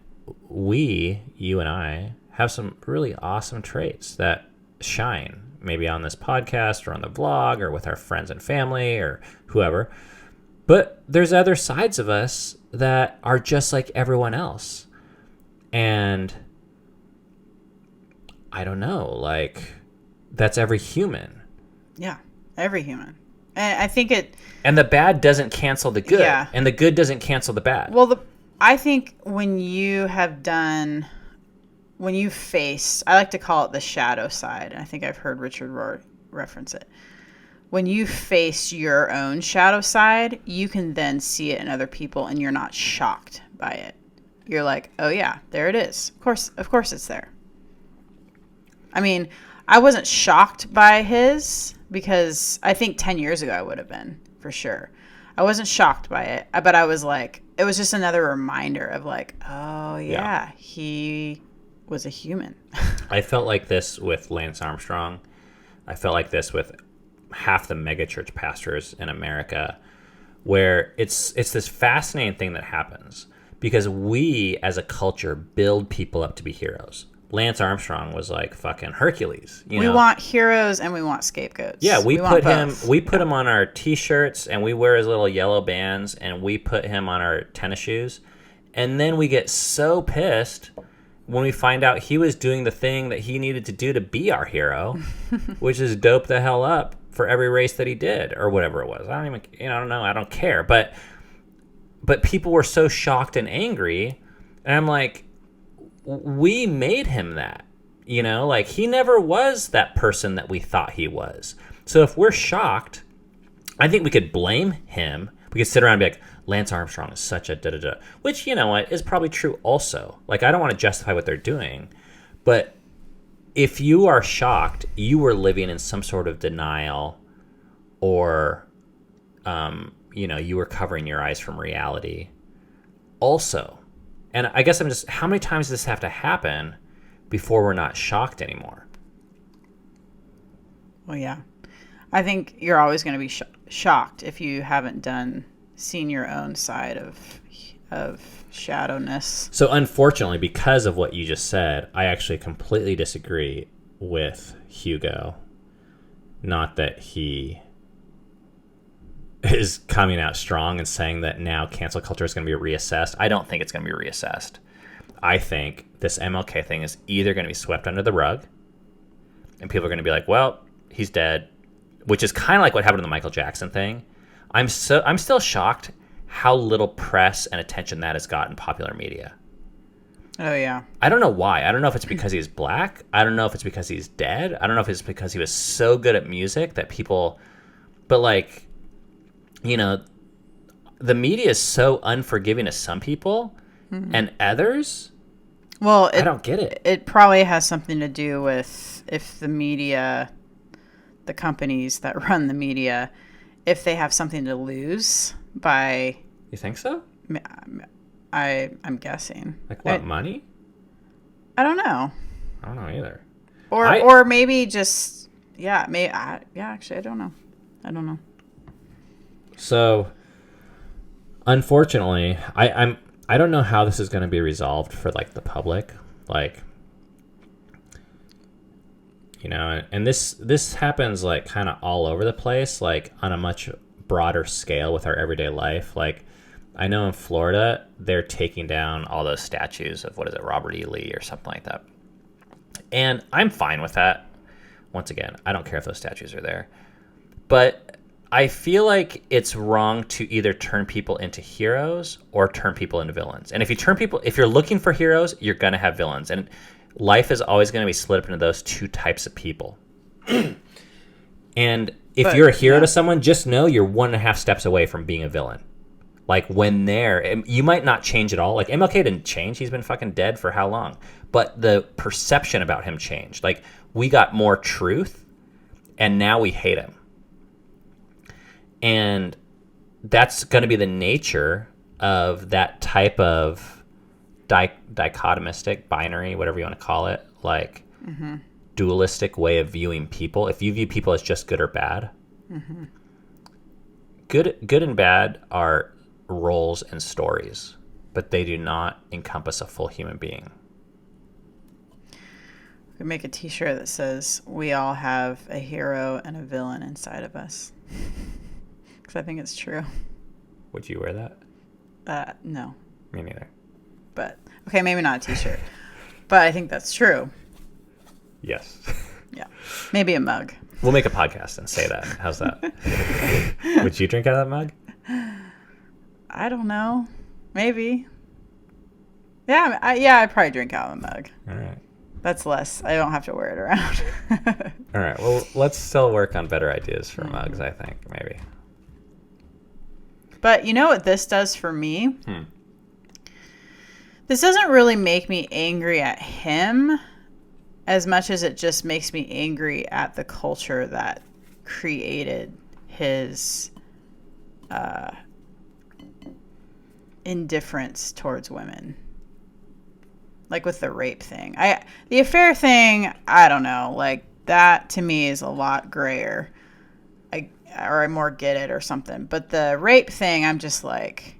you and I, have some really awesome traits that shine, maybe on this podcast or on the vlog or with our friends and family or whoever. But there's other sides of us that are just like everyone else. And I don't know, like, that's every human. Yeah. Every human. And I think And the bad doesn't cancel the good. Yeah. And the good doesn't cancel the bad. well, I think when you face, I like to call it the shadow side. And I think I've heard Richard Rohr reference it. When you face your own shadow side, you can then see it in other people and you're not shocked by it. You're like, oh yeah, there it is. Of course it's there. I mean, I wasn't shocked by his because I think 10 years ago I would have been, for sure. I wasn't shocked by it, but I was like, it was just another reminder of like, oh yeah. He was a human. I felt like this with Lance Armstrong. I felt like this with half the megachurch pastors in America, where it's this fascinating thing that happens because we as a culture build people up to be heroes. Lance Armstrong was like fucking Hercules. We want heroes and we want scapegoats. Yeah, we put him on our t-shirts and we wear his little yellow bands and we put him on our tennis shoes. And then we get so pissed when we find out he was doing the thing that he needed to do to be our hero, which is dope the hell up for every race that he did or whatever it was. I don't know. I don't care. But people were so shocked and angry. And I'm like, we made him that, like he never was that person that we thought he was. So if we're shocked, I think we could blame him. We could sit around and be like, Lance Armstrong is such a da-da-da, which, you know what, is probably true also. Like, I don't want to justify what they're doing, but if you are shocked, you were living in some sort of denial or, you were covering your eyes from reality also. And I guess how many times does this have to happen before we're not shocked anymore? Well, yeah. I think you're always going to be shocked if you haven't seen your own side of shadowness. So unfortunately, because of what you just said, I actually completely disagree with Hugo. Not that he is coming out strong and saying that now cancel culture is going to be reassessed. I don't think it's going to be reassessed. I think this MLK thing is either going to be swept under the rug and people are going to be like, well, he's dead, which is kind of like what happened in the Michael Jackson thing. I'm still shocked how little press and attention that has gotten in popular media. Oh, yeah. I don't know why. I don't know if it's because he's black. I don't know if it's because he's dead. I don't know if it's because he was so good at music that people... But, like, the media is so unforgiving to some people and others. Well, I don't get it. It probably has something to do with if the media, the companies that run the media, if they have something to lose by... You think so? I'm guessing. Like what, money? I don't know. I don't know either. Or maybe just... Yeah, actually, I don't know. So, unfortunately, I don't know how this is going to be resolved for like the public, like, you know, and this happens like kind of all over the place, like on a much broader scale with our everyday life. Like, I know in Florida they're taking down all those statues of, what is it, Robert E. Lee or something like that, and I'm fine with that. Once again, I don't care if those statues are there, but I feel like it's wrong to either turn people into heroes or turn people into villains. And if you're looking for heroes, you're going to have villains. And life is always going to be split up into those two types of people. And if you're a hero to someone, just know you're 1.5 steps away from being a villain. Like, when you might not change at all. Like, MLK didn't change. He's been fucking dead for how long? But the perception about him changed. Like, we got more truth, and now we hate him. And that's going to be the nature of that type of dichotomistic, binary, whatever you want to call it, like dualistic way of viewing people. If you view people as just good or bad, good and bad are roles and stories, but they do not encompass a full human being. We could make a t-shirt that says, "We all have a hero and a villain inside of us." Because I think it's true. Would you wear that? No. Me neither. But, okay, maybe not a t-shirt. But I think that's true. Yes. Yeah. Maybe a mug. We'll make a podcast and say that. How's that? Would you drink out of that mug? I don't know. Maybe. Yeah, I'd probably drink out of a mug. All right. That's less. I don't have to wear it around. All right. Well, let's still work on better ideas for mugs, I think, maybe. But you know what this does for me? This doesn't really make me angry at him as much as it just makes me angry at the culture that created his indifference towards women. Like with the rape thing. The affair thing, I don't know. Like, that to me is a lot grayer. I more get it or something. But the rape thing, I'm just like,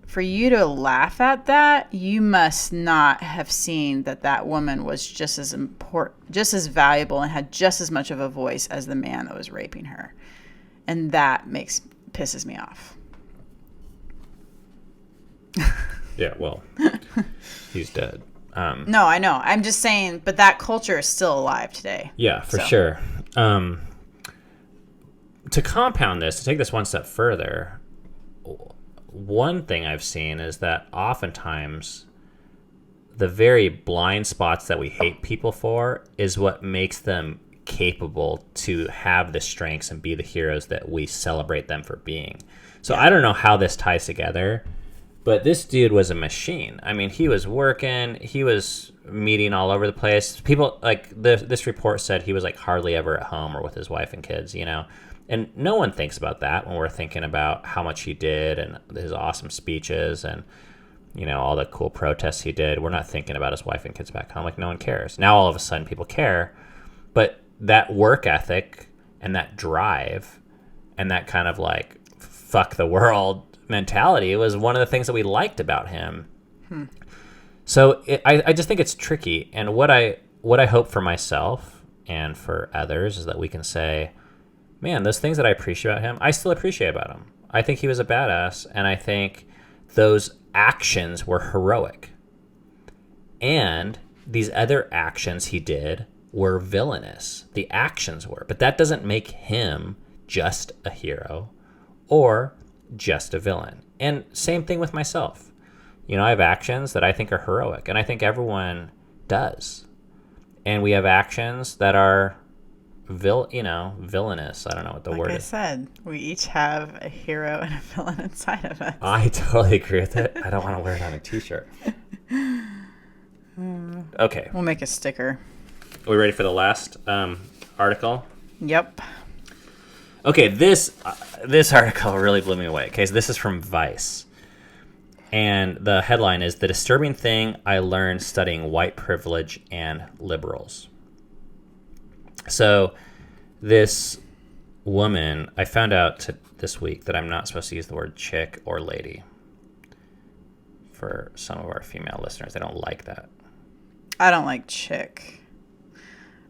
for you to laugh at that, you must not have seen that woman was just as important, just as valuable, and had just as much of a voice as the man that was raping her. And that pisses me off. Yeah, well, he's dead. No, I know. I'm just saying, but that culture is still alive today. Yeah, for sure. To compound this, to take this one step further, one thing I've seen is that oftentimes the very blind spots that we hate people for is what makes them capable to have the strengths and be the heroes that we celebrate them for being. So I don't know how this ties together, but this dude was a machine. I mean, he was working, he was meeting all over the place. People, like, this report said he was like hardly ever at home or with his wife and kids, you know. And no one thinks about that when we're thinking about how much he did and his awesome speeches and, you know, all the cool protests he did. We're not thinking about his wife and kids back home. Like, no one cares. Now all of a sudden people care. But that work ethic and that drive and that kind of like fuck the world mentality was one of the things that we liked about him. So I just think it's tricky. And what I hope for myself and for others is that we can say, man, those things that I appreciate about him, I still appreciate about him. I think he was a badass, and I think those actions were heroic. And these other actions he did were villainous. The actions were. But that doesn't make him just a hero or just a villain. And same thing with myself. You know, I have actions that I think are heroic, and I think everyone does. And we have actions that are villainous. I don't know what the word is. Like I said, we each have a hero and a villain inside of us. I totally agree with it. I don't want to wear it on a t-shirt. Okay. We'll make a sticker. Are we ready for the last article? Yep. Okay, this article really blew me away. Okay, so this is from Vice. And the headline is, "The Disturbing Thing I Learned Studying White Privilege and Liberals." So this woman, I found out this week that I'm not supposed to use the word chick or lady. for some of our female listeners. They don't like that. I don't like chick.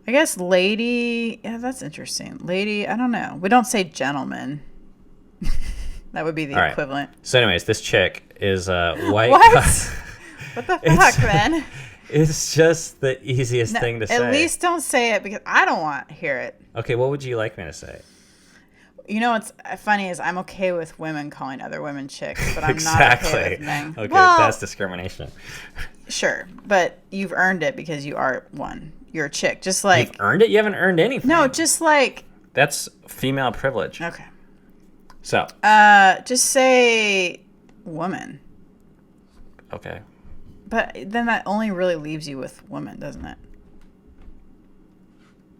I guess lady. Yeah, that's interesting. Lady, I don't know. We don't say gentleman. That would be the equivalent. So anyways, this chick is white. What? What the fuck, man? It's just the easiest thing to say. At least don't say it because I don't want to hear it. Okay, what would you like me to say? You know what's funny is I'm okay with women calling other women chicks, but I'm exactly. not okay with men. Okay, that's discrimination. Sure, but you've earned it because you are one. You're a chick. Just like... You've earned it? You haven't earned anything. No, just like... That's female privilege. Okay. So. Just say woman. Okay. But then that only really leaves you with woman, doesn't it?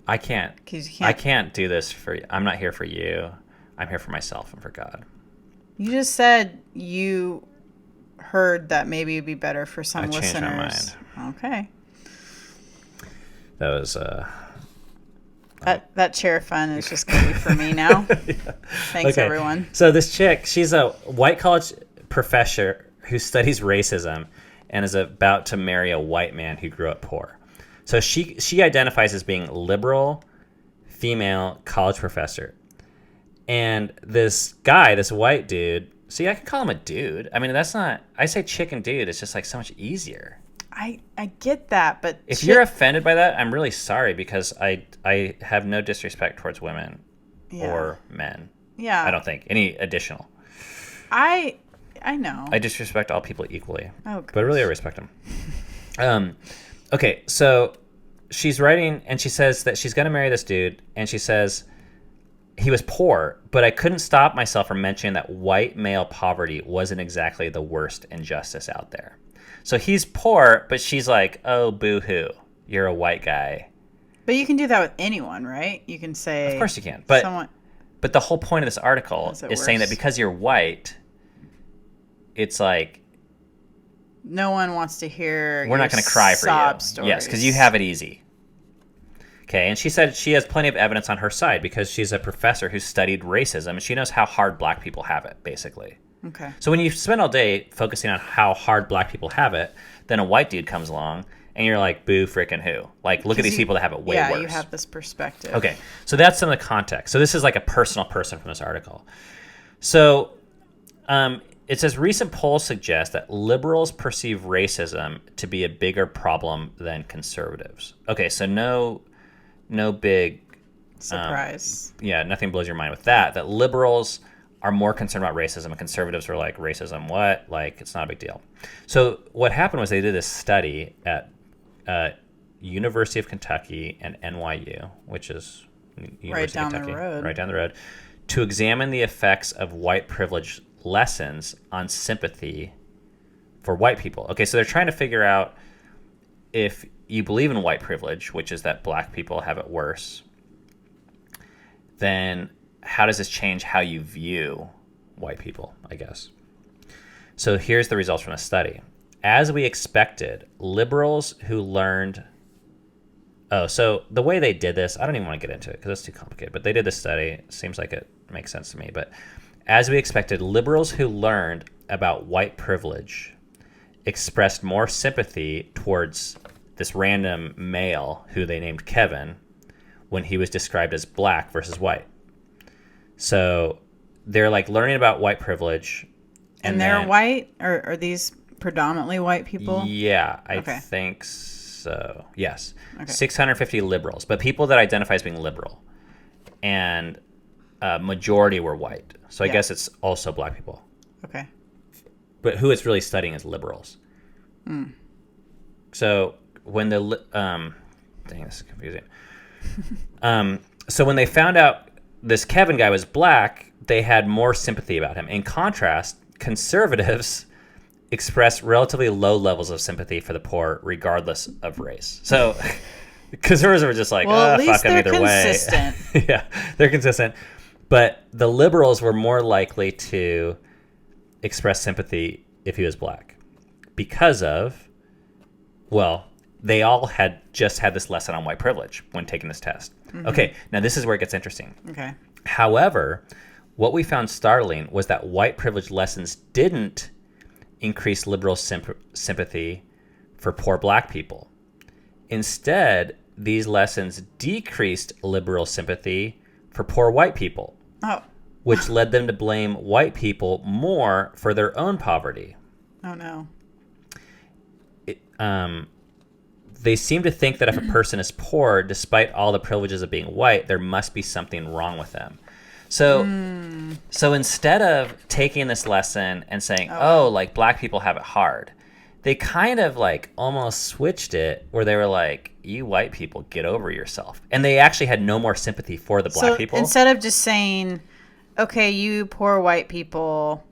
I can't. I can't do this for you. I'm not here for you. I'm here for myself and for God. You just said you heard that maybe it'd be better for some listeners. I changed my mind. Okay. That was that chair fun is just gonna be for me now. Yeah. Thanks, everyone. So this chick, she's a white college professor who studies racism and is about to marry a white man who grew up poor. So she identifies as being liberal, female, college professor. And this guy, this white dude, see, I can call him a dude. I mean, that's not, I say chick and dude, it's just like so much easier. I get that, but if you're offended by that, I'm really sorry because I have no disrespect towards women or men. Yeah. I don't think. Any additional. I know. I disrespect all people equally. Oh, but really I respect them. Okay, so she's writing and she says that she's going to marry this dude and she says he was poor, but I couldn't stop myself from mentioning that white male poverty wasn't exactly the worst injustice out there. So he's poor, but she's like, oh, boo-hoo, you're a white guy. But you can do that with anyone, right? You can say... Of course you can. But the whole point of this article is saying that because you're white, it's like... No one wants to hear we're not going to cry for you. Stories. Yes, because you have it easy. Okay, and she said she has plenty of evidence on her side because she's a professor who studied racism, and she knows how hard black people have it, basically. Okay. So when you spend all day focusing on how hard black people have it, then a white dude comes along and you're like, boo frickin' who? Like, look at these people that have it way worse. Yeah, you have this perspective. Okay, so that's some of the context. So this is like a personal person from this article. So it says recent polls suggest that liberals perceive racism to be a bigger problem than conservatives. Okay, so no big... surprise. Nothing blows your mind with that. That liberals are more concerned about racism and conservatives are like, racism what? Like, it's not a big deal. So what happened was they did this study at University of Kentucky and NYU, which is University of Kentucky, right down the road, to examine the effects of white privilege lessons on sympathy for white people. Okay, so they're trying to figure out if you believe in white privilege, which is that black people have it worse, then how does this change how you view white people, I guess? So here's the results from the study. As we expected, liberals who learned... Oh, so the way they did this, I don't even want to get into it because it's too complicated, but they did this study. It seems like it makes sense to me. But as we expected, liberals who learned about white privilege expressed more sympathy towards this random male who they named Kevin when he was described as black versus white. So they're like learning about white privilege. And they're white? Or are these predominantly white people? Yeah, I think so. Yes. Okay. 650 liberals, but people that identify as being liberal. And majority were white. So I guess it's also black people. Okay. But who it's really studying is liberals. So when dang, this is confusing. So when they found out this Kevin guy was black, they had more sympathy about him. In contrast, conservatives expressed relatively low levels of sympathy for the poor, regardless of race. So conservatives were just like, fuck them either way. Yeah, they're consistent. But the liberals were more likely to express sympathy if he was black because of, well, they all had just had this lesson on white privilege when taking this test. Mm-hmm. Okay, now this is where it gets interesting. Okay. However, what we found startling was that white privilege lessons didn't increased liberal sympathy for poor black people. Instead, these lessons decreased liberal sympathy for poor white people, which led them to blame white people more for their own poverty. Oh, no. They seem to think that if a person is poor, despite all the privileges of being white, there must be something wrong with them. So instead of taking this lesson and saying, like black people have it hard, they kind of like almost switched it where they were like, you white people, get over yourself. And they actually had no more sympathy for the black people. Instead of just saying, okay, you poor white people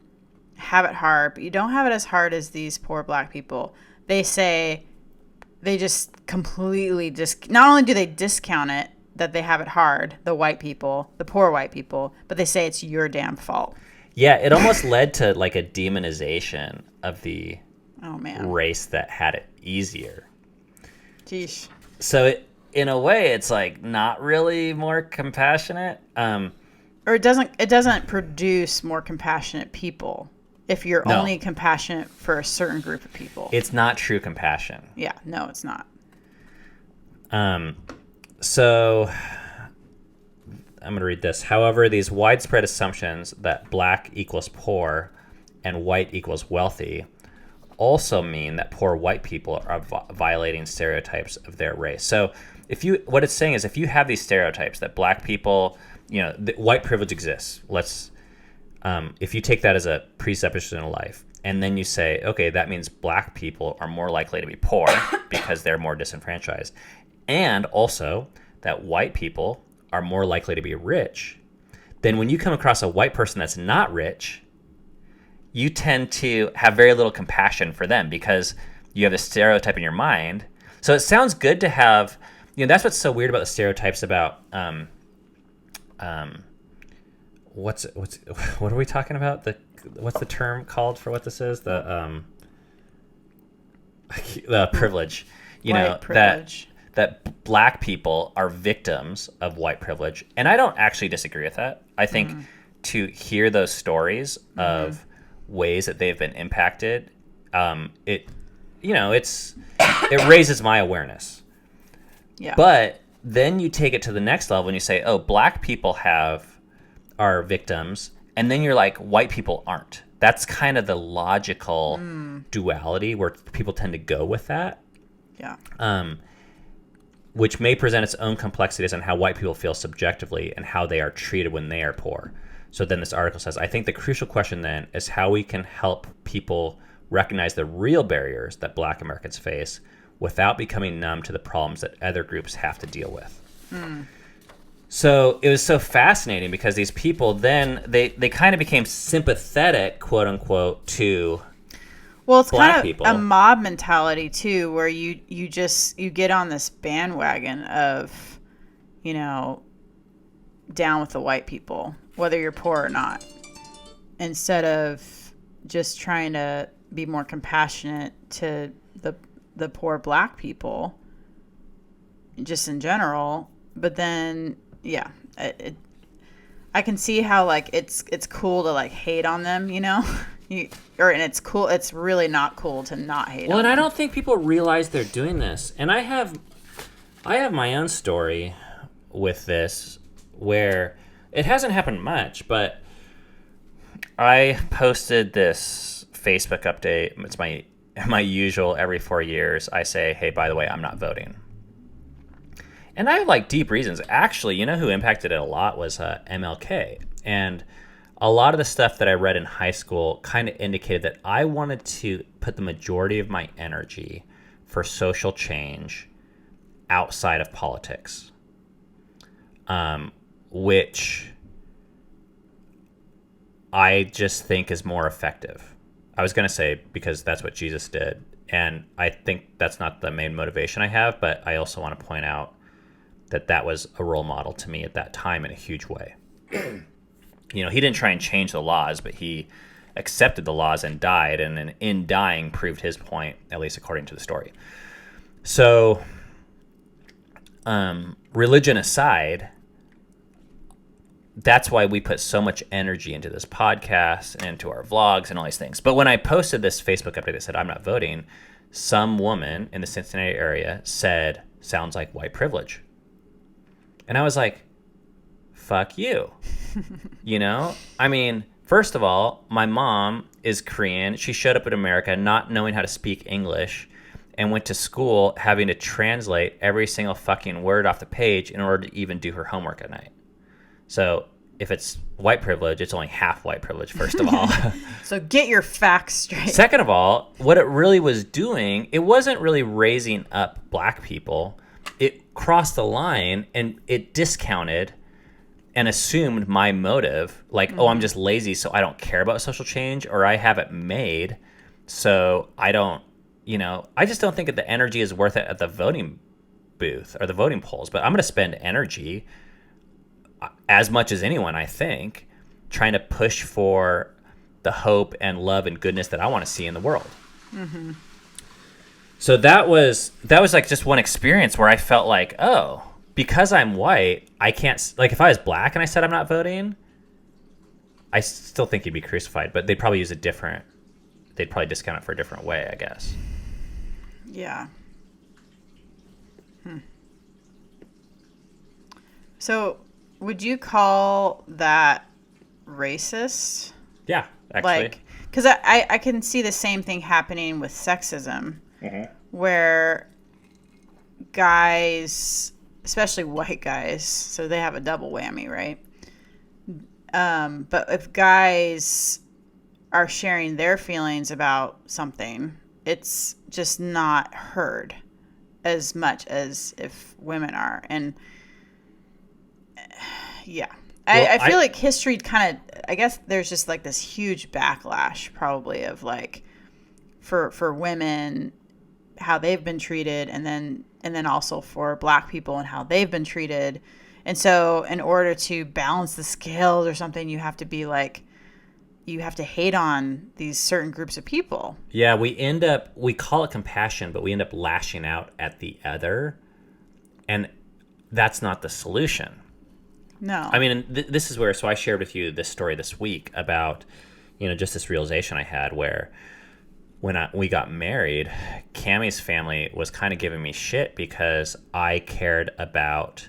have it hard, but you don't have it as hard as these poor black people, they just completely not only do they discount it, that they have it hard, the white people, the poor white people, but they say it's your damn fault. Yeah, it almost led to like a demonization of the race that had it easier. Jeez. So in a way, it's like not really more compassionate. Or it doesn't produce more compassionate people if you're only compassionate for a certain group of people. It's not true compassion. Yeah, no, it's not. So I'm going to read this. However, these widespread assumptions that black equals poor and white equals wealthy also mean that poor white people are violating stereotypes of their race. So what it's saying is if you have these stereotypes that black people, white privilege exists. If you take that as a presupposition in life, and then you say, okay, that means black people are more likely to be poor because they're more disenfranchised. And also that white people are more likely to be rich. Then when you come across a white person that's not rich, you tend to have very little compassion for them because you have a stereotype in your mind. So it sounds good to have, that's what's so weird about the stereotypes about, what are we talking about? What's the term called for what this is? The privilege. White privilege. That black people are victims of white privilege. And I don't actually disagree with that. I think to hear those stories of ways that they've been impacted, it raises my awareness. Yeah. But then you take it to the next level and you say, oh, black people are victims, and then you're like, white people aren't. That's kind of the logical duality where people tend to go with that. Yeah. Which may present its own complexities on how white people feel subjectively and how they are treated when they are poor. So then this article says, I think the crucial question then is how we can help people recognize the real barriers that black Americans face without becoming numb to the problems that other groups have to deal with. So it was so fascinating because these people then, they kind of became sympathetic, quote unquote, to Well, it's black kind of people. a mob mentality too, where you get on this bandwagon of, down with the white people, whether you're poor or not, instead of just trying to be more compassionate to the poor black people, just in general. But then, I can see how like it's cool to like hate on them, and it's cool. It's really not cool to not hate. Well, on and I them. don't think people realize they're doing this. And I have my own story with this where it hasn't happened much, but I posted this Facebook update. It's my usual every 4 years. I say, hey, by the way, I'm not voting. And I have like deep reasons. Actually, who impacted it a lot was MLK. And a lot of the stuff that I read in high school kind of indicated that I wanted to put the majority of my energy for social change outside of politics, which I just think is more effective. I was going to say because that's what Jesus did. And I think that's not the main motivation I have, but I also want to point out that was a role model to me at that time in a huge way. He didn't try and change the laws, but he accepted the laws and died, and then in dying proved his point, at least according to the story. So, religion aside, that's why we put so much energy into this podcast and into our vlogs and all these things. But when I posted this Facebook update that said I'm not voting, some woman in the Cincinnati area said, sounds like white privilege. And I was like, fuck you. You know? I mean, first of all, my mom is Korean. She showed up in America not knowing how to speak English and went to school having to translate every single fucking word off the page in order to even do her homework at night. So if it's white privilege, it's only half white privilege, first of all. So get your facts straight. Second of all, what it really was doing, it wasn't really raising up black people. It crossed the line and it discounted and assumed my motive, like, oh, I'm just lazy, so I don't care about social change, or I have it made, so I don't, I just don't think that the energy is worth it at the voting booth or the voting polls. But I'm going to spend energy as much as anyone, I think, trying to push for the hope and love and goodness that I want to see in the world. Mm-hmm. So that was like just one experience where I felt like, oh, because I'm white, I can't, like, if I was black and I said I'm not voting, I still think you'd be crucified, but they'd probably they'd probably discount it for a different way, I guess. Yeah. So would you call that racist? Yeah, actually. Like, because I can see the same thing happening with sexism, where guys, especially white guys, so they have a double whammy, right? But if guys are sharing their feelings about something, it's just not heard as much as if women are. And yeah, I feel like history kind of, I guess there's just like this huge backlash probably of like for women, how they've been treated, and then also for black people and how they've been treated. And so in order to balance the scales or something, you have to be like, you have to hate on these certain groups of people. Yeah, we call it compassion, but we end up lashing out at the other. And that's not the solution. No. I mean, this is where, so I shared with you this story this week about, just this realization I had where when we got married, Cammie's family was kind of giving me shit because I cared about,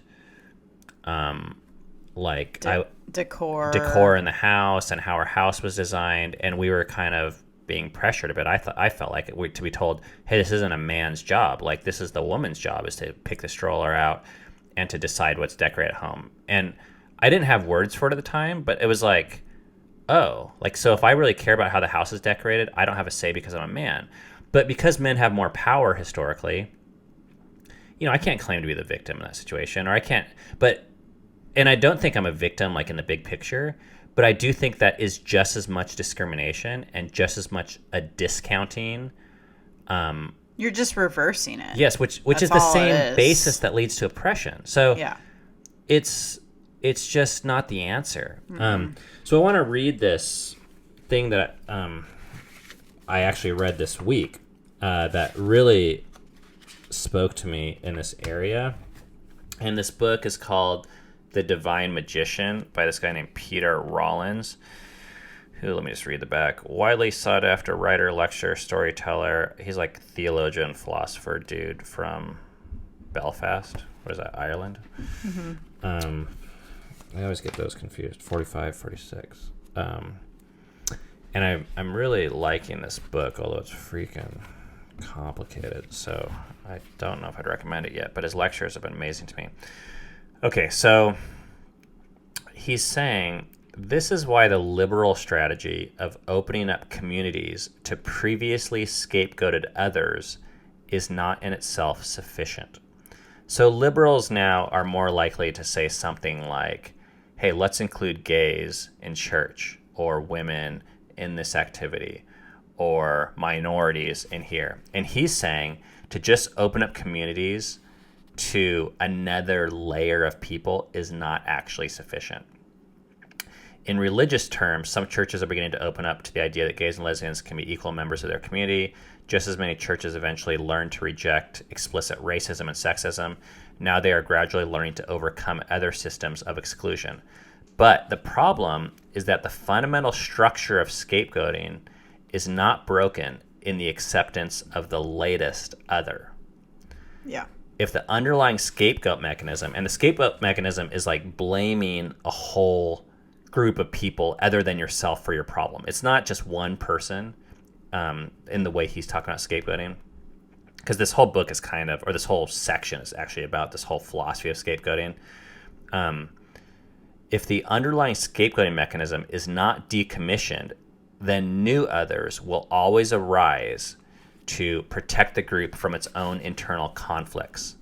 decor in the house and how our house was designed, and we were kind of being pressured a bit. I felt like to be told, hey, this isn't a man's job. Like, this is the woman's job, is to pick the stroller out and to decide what's decorated at home. And I didn't have words for it at the time, but it was like, oh, like, so if I really care about how the house is decorated, I don't have a say because I'm a man. But because men have more power historically, I can't claim to be the victim in that situation, or I can't, and I don't think I'm a victim, like, in the big picture, but I do think that is just as much discrimination and just as much a discounting. You're just reversing it. Yes, which is the same basis that leads to oppression. So yeah, it's just not the answer. Mm-hmm. So I want to read this thing that I actually read this week that really spoke to me in this area. And this book is called The Divine Magician by this guy named Peter Rollins, who, let me just read the back. Widely sought after writer, lecturer, storyteller. He's like theologian, philosopher dude from Belfast. What is that, Ireland? Mm-hmm. I always get those confused. 45, 46. And I'm really liking this book, although it's freaking complicated. So I don't know if I'd recommend it yet, but his lectures have been amazing to me. Okay, so he's saying this is why the liberal strategy of opening up communities to previously scapegoated others is not in itself sufficient. So liberals now are more likely to say something like, hey, let's include gays in church, or women in this activity, or minorities in here. And he's saying to just open up communities to another layer of people is not actually sufficient. In religious terms, some churches are beginning to open up to the idea that gays and lesbians can be equal members of their community. Just as many churches eventually learn to reject explicit racism and sexism, Now they are gradually learning to overcome other systems of exclusion. But the problem is that the fundamental structure of scapegoating is not broken in the acceptance of the latest other. Yeah. If the underlying scapegoat mechanism, and the scapegoat mechanism is like blaming a whole group of people other than yourself for your problem. It's not just one person in the way he's talking about scapegoating. Because this whole book is kind of, or this whole section is actually about this whole philosophy of scapegoating. If the underlying scapegoating mechanism is not decommissioned, then new others will always arise to protect the group from its own internal conflicts.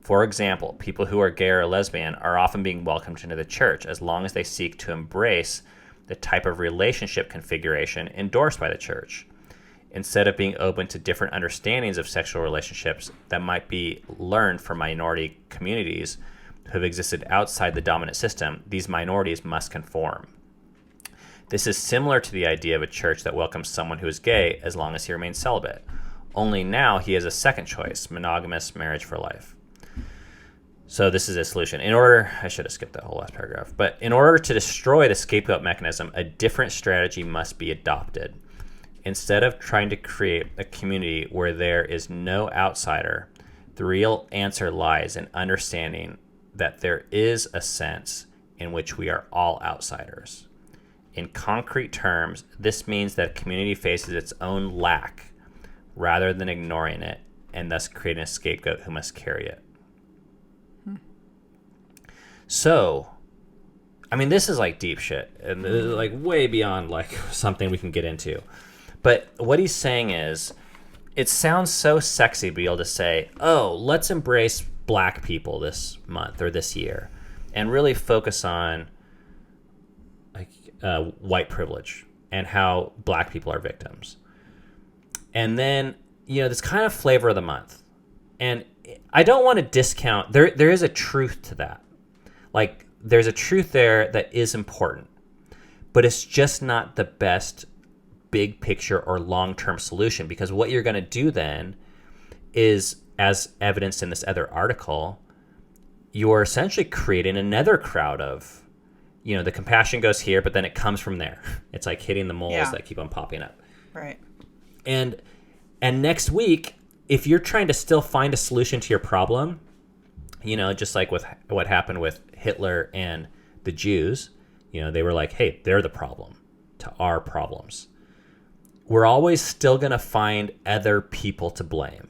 For example, people who are gay or lesbian are often being welcomed into the church as long as they seek to embrace the type of relationship configuration endorsed by the church, instead of being open to different understandings of sexual relationships that might be learned from minority communities who have existed outside the dominant system. These minorities must conform. This is similar to the idea of a church that welcomes someone who is gay as long as he remains celibate. Only now he has a second choice, monogamous marriage for life. So this is a solution. I should have skipped that whole last paragraph, but in order to destroy the scapegoat mechanism, a different strategy must be adopted. Instead of trying to create a community where there is no outsider, the real answer lies in understanding that there is a sense in which we are all outsiders. In concrete terms, this means that a community faces its own lack rather than ignoring it and thus creating a scapegoat who must carry it. So, I mean, this is like deep shit and like way beyond like something we can get into. But what he's saying is, it sounds so sexy to be able to say, oh, let's embrace black people this month or this year and really focus on like white privilege and how black people are victims. And then, this kind of flavor of the month. And I don't want to discount, there is a truth to that. Like, there's a truth there that is important, but it's just not the best big picture or long-term solution, because what you're going to do then is, as evidenced in this other article, you're essentially creating another crowd of, the compassion goes here, but then it comes from there. It's like hitting the moles that keep on popping up. Right. And next week, if you're trying to still find a solution to your problem, just like with what happened with Hitler and the Jews, they were like, hey, they're the problem to our problems. We're always still going to find other people to blame.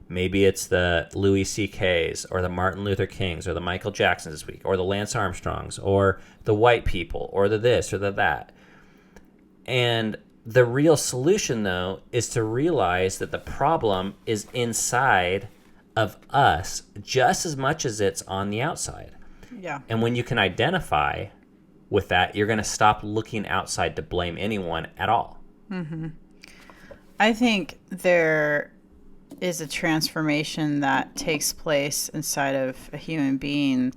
Maybe it's the Louis C.K.'s or the Martin Luther Kings or the Michael Jacksons this week or the Lance Armstrongs or the white people or the this or the that. And the real solution, though, is to realize that the problem is inside of us just as much as it's on the outside. Yeah. And when you can identify with that, you're going to stop looking outside to blame anyone at all. Mm-hmm. I think there is a transformation that takes place inside of a human being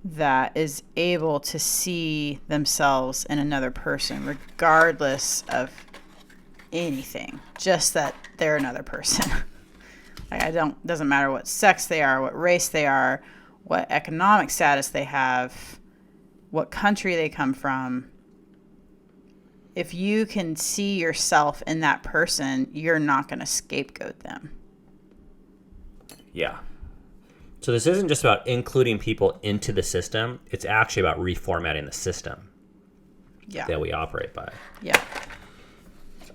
that is able to see themselves in another person, regardless of anything, just that they're another person. Doesn't matter what sex they are, what race they are, what economic status they have, what country they come from. If you can see yourself in that person, you're not going to scapegoat them. Yeah. So this isn't just about including people into the system. It's actually about reformatting the system that we operate by. Yeah.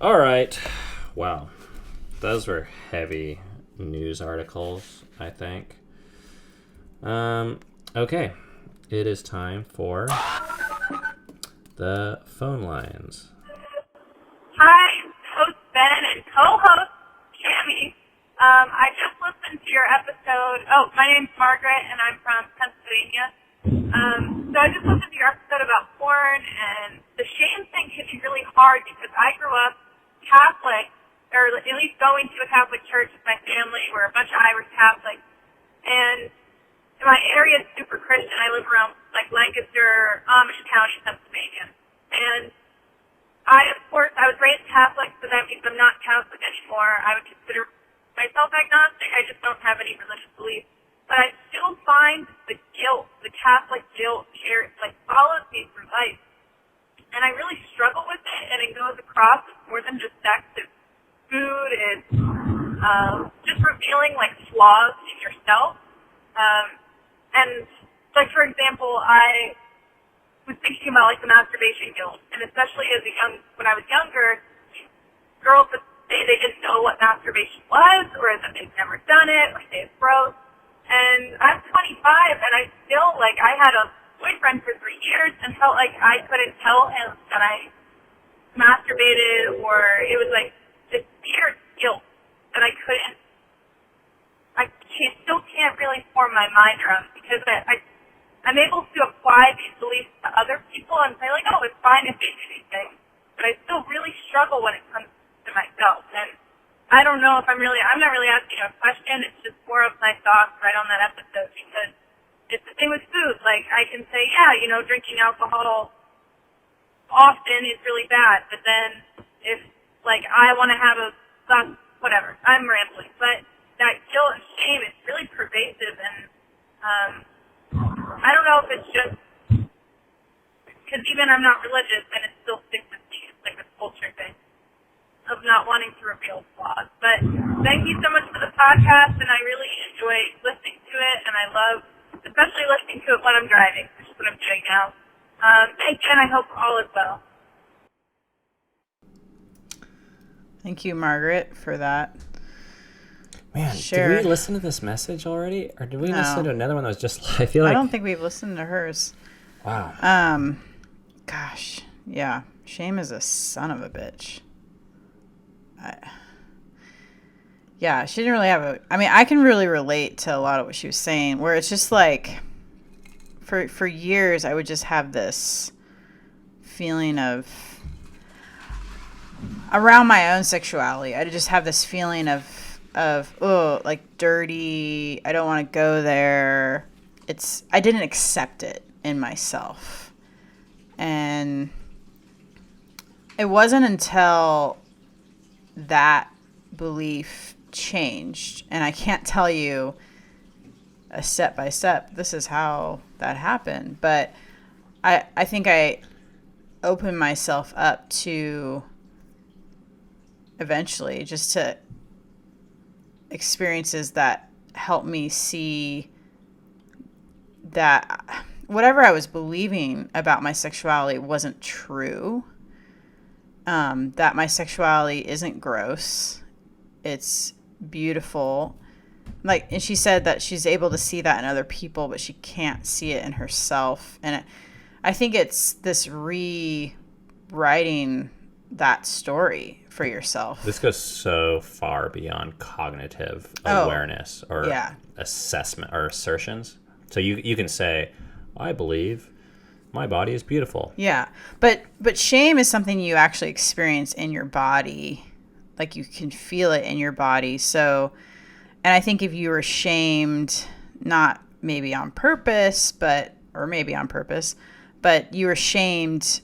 All right. Wow. Those were heavy news articles, I think. Okay. It is time for the phone lines. Hi, host Ben and co-host Cammy. I just listened to your episode. Oh, my name's Margaret, and I'm from Pennsylvania. So I just listened to your episode about porn, and the shame thing hit me really hard because I grew up Catholic, or at least going to a Catholic church with my family. We're a bunch of Irish Catholics, and my area is super Christian. I live around like Lancaster, Amish County, Pennsylvania, and I was raised Catholic, so that means I'm not Catholic anymore. I would consider myself agnostic. I just don't have any religious beliefs. but I still find the guilt, the Catholic guilt, follows me through life. And I really struggle with it, and it goes across more than just sex. It's food, it's just revealing, flaws in yourself. And, for example, I was thinking about, the masturbation guilt. And especially when I was younger, girls would say they didn't know what masturbation was, or that they've never done it, or say it's gross. And I'm 25, and I still, I had a boyfriend for 3 years and felt like I couldn't tell him that I masturbated, or it was, this weird guilt that I still can't really form my mind around, because I'm able to apply these beliefs to other people and say, oh, it's fine if they do these things. But I still really struggle when it comes to myself. And I don't know if I'm not really asking a question. It's just more of my thoughts right on that episode, because it's the thing with food. I can say, yeah, drinking alcohol often is really bad. But then if, I want to have a glass, whatever, I'm rambling. But that guilt and shame is really pervasive. And I don't know if it's just because even I'm not religious, and it still sticks with me. It's like a culture thing of not wanting to reveal flaws. But thank you so much for the podcast, and I really enjoy listening to it, and I love especially listening to it when I'm driving, which is what I'm doing now. Thank you, and I hope all is well. Thank you, Margaret, for that. Man, Shared. did we listen to this message already? Or did we No. listen to another one that was just, I feel like... I don't think we've listened to hers. Wow. Gosh, yeah. Shame is a son of a bitch. Yeah, she didn't really have I can really relate to a lot of what she was saying, where it's just for years, I would just have this feeling of, around my own sexuality, I'd just have this feeling of dirty, I don't want to go there. I didn't accept it in myself. And it wasn't until that belief changed, and I can't tell you a step by step, this is how that happened, but I think I opened myself up to eventually just to experiences that helped me see that whatever I was believing about my sexuality wasn't true. That my sexuality isn't gross. It's beautiful. And she said that she's able to see that in other people, but she can't see it in herself. And I think it's this rewriting that story for yourself. This goes so far beyond cognitive awareness or assessment or assertions. So you can say, I believe my body is beautiful. Yeah. But shame is something you actually experience in your body. You can feel it in your body. So, and I think if you were shamed, not maybe on purpose, or maybe on purpose, but you were shamed,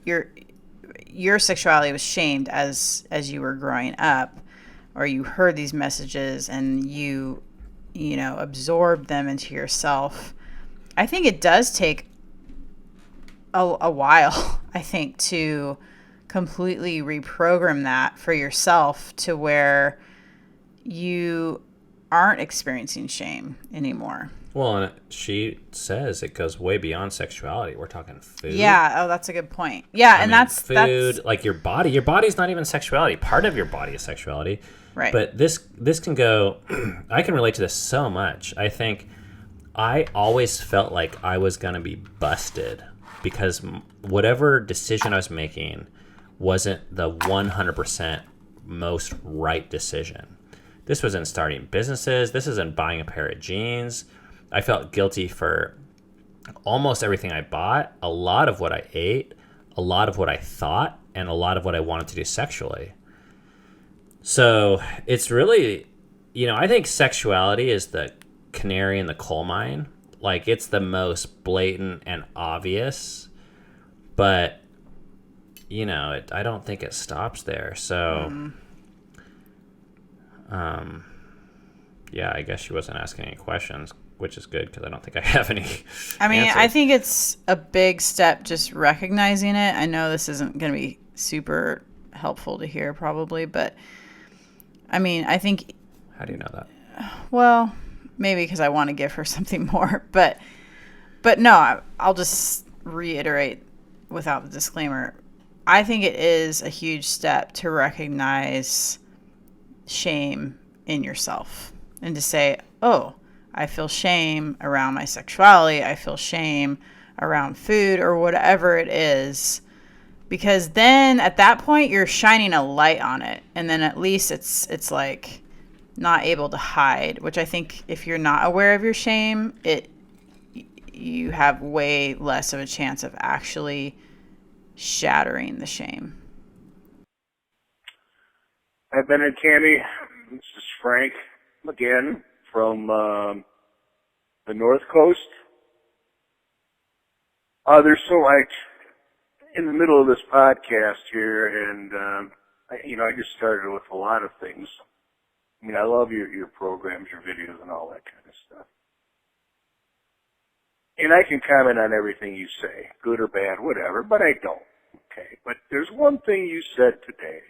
your sexuality was shamed as you were growing up, or you heard these messages and you absorbed them into yourself. I think it does take a while, I think, to completely reprogram that for yourself to where you aren't experiencing shame anymore. Well, and she says it goes way beyond sexuality. We're talking food. Yeah. Oh, that's a good point. Yeah. That's food, your body. Your body's not even sexuality. Part of your body is sexuality. Right. But this can go, I can relate to this so much. I think I always felt like I was going to be busted because whatever decision I was making wasn't the 100% most right decision. This was in starting businesses. This is in buying a pair of jeans. I felt guilty for almost everything I bought, a lot of what I ate, a lot of what I thought, and a lot of what I wanted to do sexually. So it's really, I think sexuality is the canary in the coal mine. It's the most blatant and obvious, but, I don't think it stops there. So, yeah, I guess she wasn't asking any questions. which is good because I don't think I have any. I mean, answers. I think it's a big step just recognizing it. I know this isn't going to be super helpful to hear probably, but I mean, I think, How do you know that? well, maybe because I want to give her something more, but no, I'll just reiterate without the disclaimer. I think it is a huge step to recognize shame in yourself and to say, oh, I feel shame around my sexuality. I feel shame around food or whatever it is. Because then at that point you're shining a light on it. And then at least it's like not able to hide, which I think if you're not aware of your shame, you have way less of a chance of actually shattering the shame. Hi, Ben and Tammy. This is Frank again from the North Coast. They're so like in the middle of this podcast here, and I just started with a lot of things. I mean, I love your programs, your videos, and all that kind of stuff. And I can comment on everything you say, good or bad, whatever, but I don't. Okay, but there's one thing you said today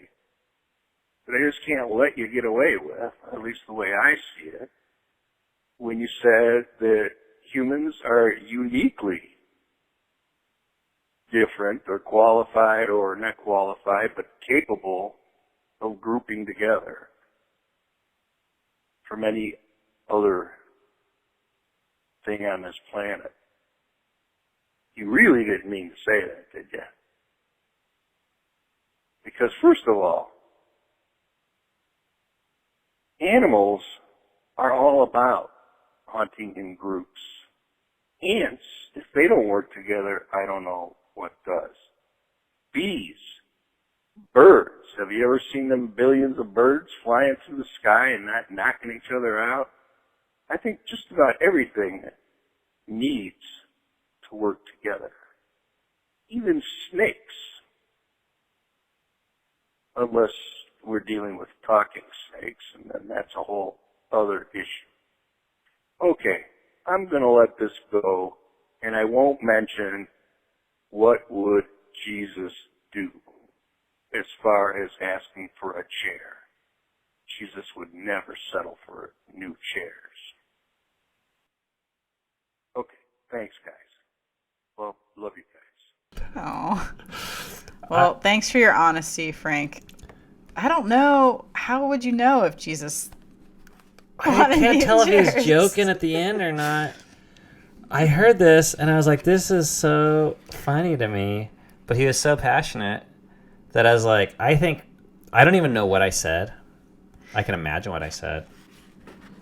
that I just can't let you get away with, at least the way I see it, when you said that humans are uniquely different or qualified or not qualified, but capable of grouping together from any other thing on this planet. You really didn't mean to say that, did you? Because first of all, animals are all about hunting in groups. Ants, if they don't work together, I don't know what does. Bees, birds. Have you ever seen them billions of birds flying through the sky and not knocking each other out? I think just about everything needs to work together. Even snakes. Unless we're dealing with talking snakes, and then that's a whole other issue. Okay, I'm going to let this go, and I won't mention what would Jesus do as far as asking for a chair. Jesus would never settle for new chairs. Okay, thanks, guys. Well, love you guys. Oh. Well, thanks for your honesty, Frank. I don't know. How would you know if Jesus I can't tell if he was joking at the end or not. I heard this and I was like, this is so funny to me. But he was so passionate that I was like, I don't even know what I said. I can imagine what I said.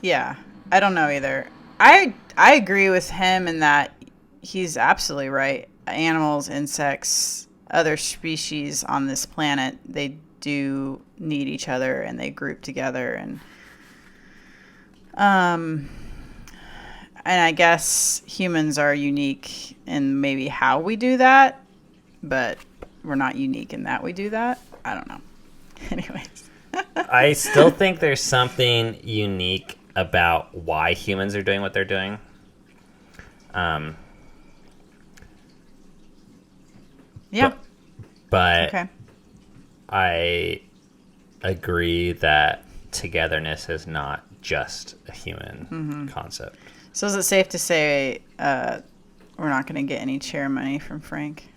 Yeah, I don't know either. I agree with him in that he's absolutely right. Animals, insects, other species on this planet, they do need each other and they group together, and I guess humans are unique in maybe how we do that, but we're not unique in that we do that. I don't know. Anyways. I still think there's something unique about why humans are doing what they're doing. Yeah. But Okay. I agree that togetherness is not just a human concept. So is it safe to say we're not going to get any chair money from Frank?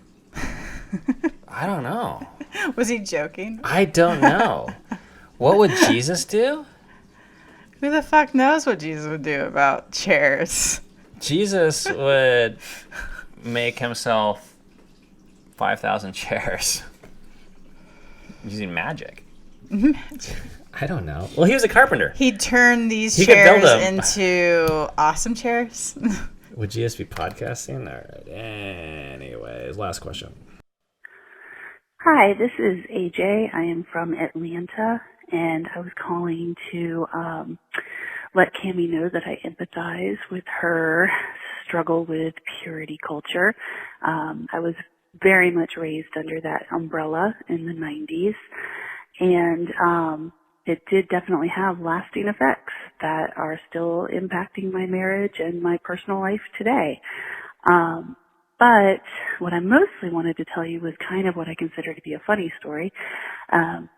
I don't know. Was he joking? I don't know. What would Jesus do? Who the fuck knows what Jesus would do about chairs? Jesus would make himself 5,000 chairs using magic. I don't know. Well, he was a carpenter. He'd turn these He could build chairs them. into awesome chairs. Would Jesus be podcasting? All right. Anyways, last question. Hi, this is AJ. I am from Atlanta, and I was calling to let Cammie know that I empathize with her struggle with purity culture. I was very much raised under that umbrella in the 90s, and it did definitely have lasting effects. that are still impacting my marriage and my personal life today. But what I mostly wanted to tell you was kind of what I consider to be a funny story,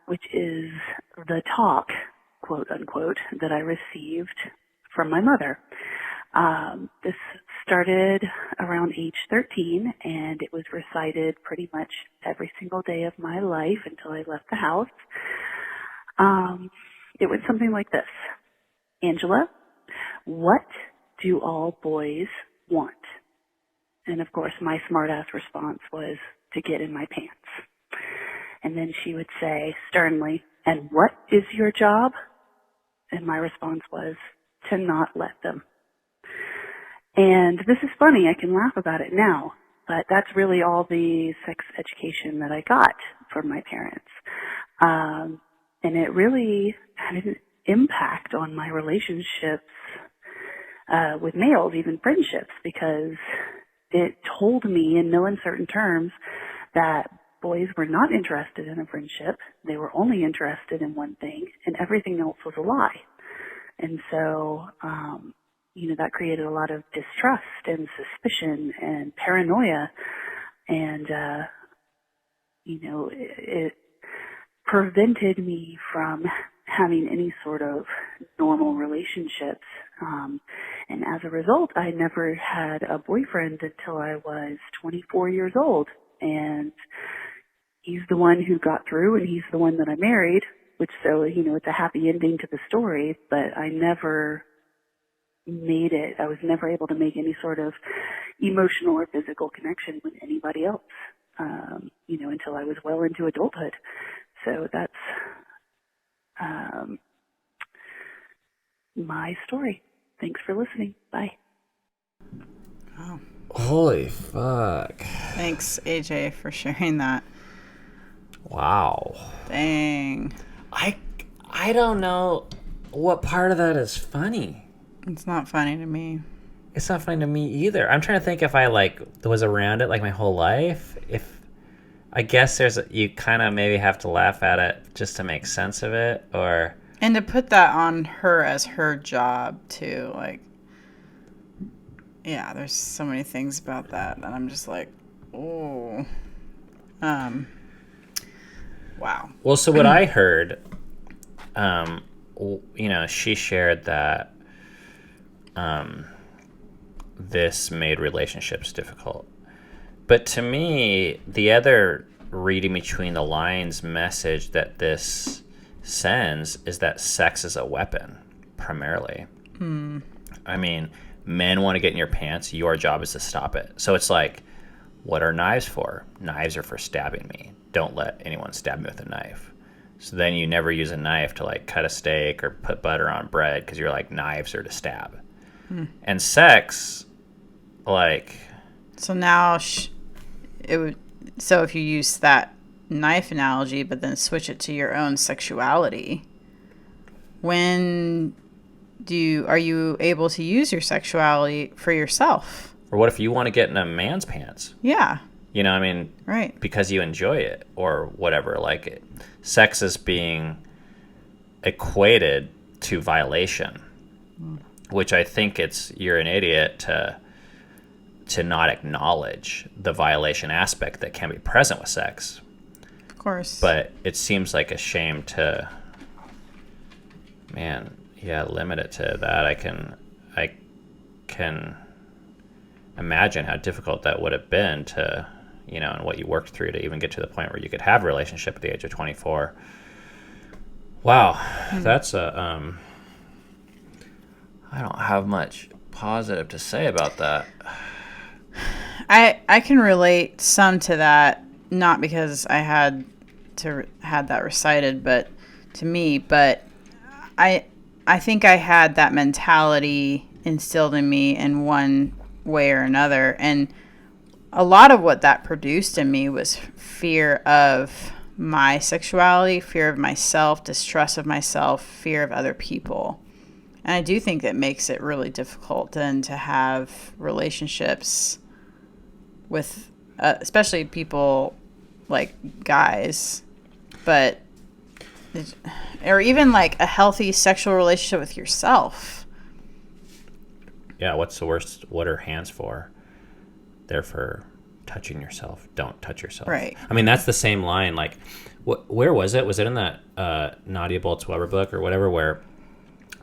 which is the talk, quote unquote, that I received from my mother. This started around age 13, and it was recited pretty much every single day of my life until I left the house. It went something like this. Angela, what do all boys want? And of course, my smart-ass response was to get in my pants. And then she would say sternly, and what is your job? And my response was to not let them. And this is funny, I can laugh about it now, but that's really all the sex education that I got from my parents. And it really had an impact on my relationships with males, even friendships, because it told me in no uncertain terms that boys were not interested in a friendship. They were only interested in one thing, and everything else was a lie. And so, that created a lot of distrust and suspicion and paranoia. And, it prevented me from having any sort of normal relationships. And as a result, I never had a boyfriend until I was 24 years old. And he's the one who got through, and he's the one that I married, which so, it's a happy ending to the story, but I never made it. I was never able to make any sort of emotional or physical connection with anybody else, until I was well into adulthood. So that's my story. Thanks for listening. Bye. Oh. Holy fuck. Thanks, AJ, for sharing that. Wow. Dang. I don't know what part of that is funny. It's not funny to me. It's not funny to me either. I'm trying to think if I was around it my whole life. If I guess you kind of maybe have to laugh at it just to make sense of it, or and to put that on her as her job too. Yeah, there's so many things about that I'm just like, oh, wow. Well, so what I heard, she shared that this made relationships difficult. But to me, the other reading between the lines message that this sends is that sex is a weapon, primarily. I mean, men want to get in your pants. Your job is to stop it. So it's like, what are knives for? Knives are for stabbing me. Don't let anyone stab me with a knife. So then you never use a knife to cut a steak or put butter on bread because you're like, knives are to stab. And sex, So now so if you use that knife analogy, but then switch it to your own sexuality, when are you able to use your sexuality for yourself? Or what if you want to get in a man's pants? Yeah. Right. Because you enjoy it or whatever. Sex is being equated to violation, which I think you're an idiot to not acknowledge the violation aspect that can be present with sex. Of course. But it seems like a shame to, limit it to that. I can imagine how difficult that would have been to, and what you worked through to even get to the point where you could have a relationship at the age of 24. Wow. That's I don't have much positive to say about that. I can relate some to that, not because I had that recited, but to me. But I think I had that mentality instilled in me in one way or another, and a lot of what that produced in me was fear of my sexuality, fear of myself, distrust of myself, fear of other people. And I do think that makes it really difficult then to have relationships with, especially people like guys. But or even like a healthy sexual relationship with yourself. Yeah, what's the worst? What are hands for? They're for touching yourself. Don't touch yourself. Right. I mean, that's the same line. Like, where was it? Was it in that Naughty Adults Weber book or whatever, where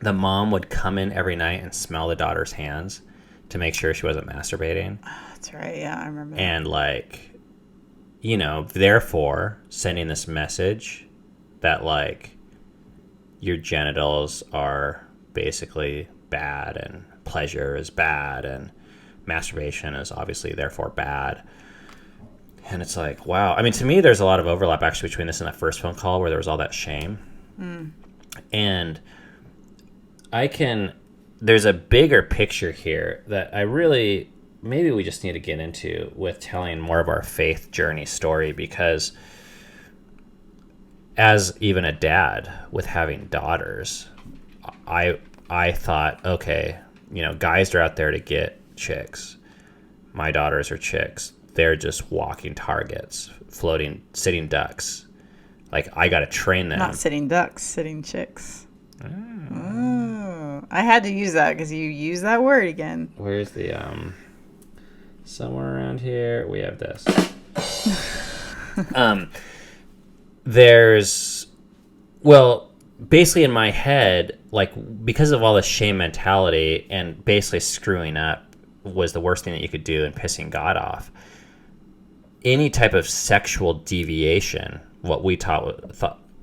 the mom would come in every night and smell the daughter's hands to make sure she wasn't masturbating? That's right. Yeah, I remember that. And like, you know, therefore sending this message that like your genitals are basically bad and pleasure is bad and masturbation is obviously therefore bad. And it's like, wow. I mean, to me, there's a lot of overlap actually between this and that first phone call where there was all that shame. And there's a bigger picture here that I really, maybe we just need to get into with telling more of our faith journey story, because as even a dad with having daughters, I thought, okay, you know, guys are out there to get chicks. My daughters are chicks. They're just walking targets, floating, sitting ducks. Like, I got to train them. Not sitting ducks, sitting chicks. Oh. I had to use that because you use that word again. Where's the, somewhere around here, we have this. Well, basically in my head, like, because of all the shame mentality and basically screwing up was the worst thing that you could do and pissing God off, any type of sexual deviation, what we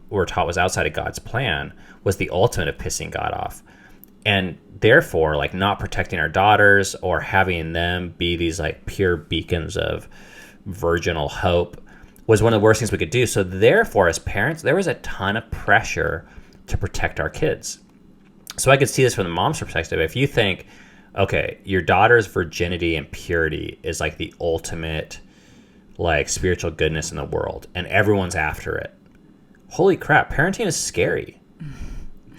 were taught was outside of God's plan, was the ultimate of pissing God off. And therefore, like, not protecting our daughters or having them be these like pure beacons of virginal hope was one of the worst things we could do. So therefore, as parents, there was a ton of pressure to protect our kids. So I could see this from the mom's perspective. If you think, okay, your daughter's virginity and purity is like the ultimate like spiritual goodness in the world and everyone's after it. Holy crap, parenting is scary.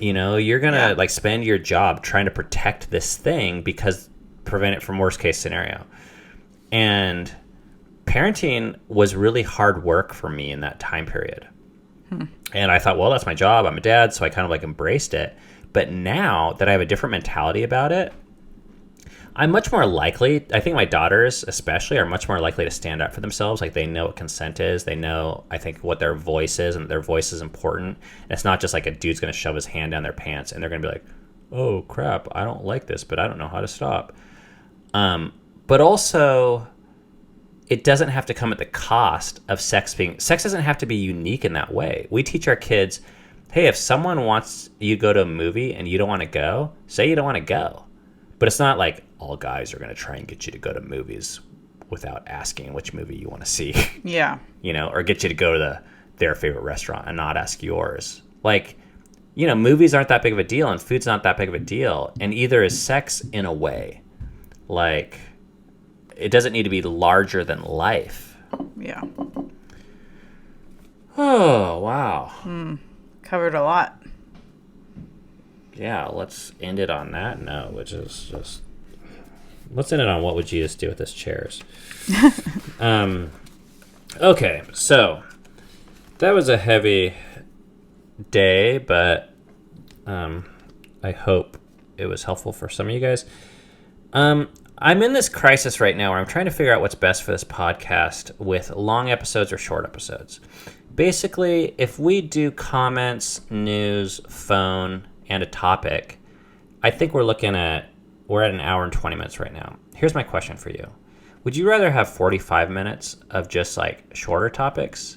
You know, you're going to like spend your job trying to protect this thing because prevent it from worst case scenario. And parenting was really hard work for me in that time period. And I thought, well, that's my job. I'm a dad. So I kind of like embraced it. But now that I have a different mentality about it, I'm much more likely, I think my daughters especially are much more likely to stand up for themselves. Like, they know what consent is. They know, I think, what their voice is, and their voice is important. And it's not just like a dude's going to shove his hand down their pants and they're going to be like, oh crap, I don't like this, but I don't know how to stop. But also, it doesn't have to come at the cost of sex doesn't have to be unique in that way. We teach our kids, hey, if someone wants you to go to a movie and you don't want to go, say you don't want to go. But it's not like all guys are going to try and get you to go to movies without asking which movie you want to see. Yeah. You know, or get you to go to their favorite restaurant and not ask yours. Like, you know, movies aren't that big of a deal and food's not that big of a deal. And either is sex in a way. Like, it doesn't need to be larger than life. Yeah. Oh, wow. Covered a lot. Yeah, let's end it on that note, which is just... Let's end it on what would Jesus do with his chairs. Okay, so that was a heavy day, but I hope it was helpful for some of you guys. I'm in this crisis right now where I'm trying to figure out what's best for this podcast with long episodes or short episodes. Basically, if we do comments, news, phone, and a topic, I think we're at an hour and 20 minutes right now. Here's my question for you. Would you rather have 45 minutes of just like shorter topics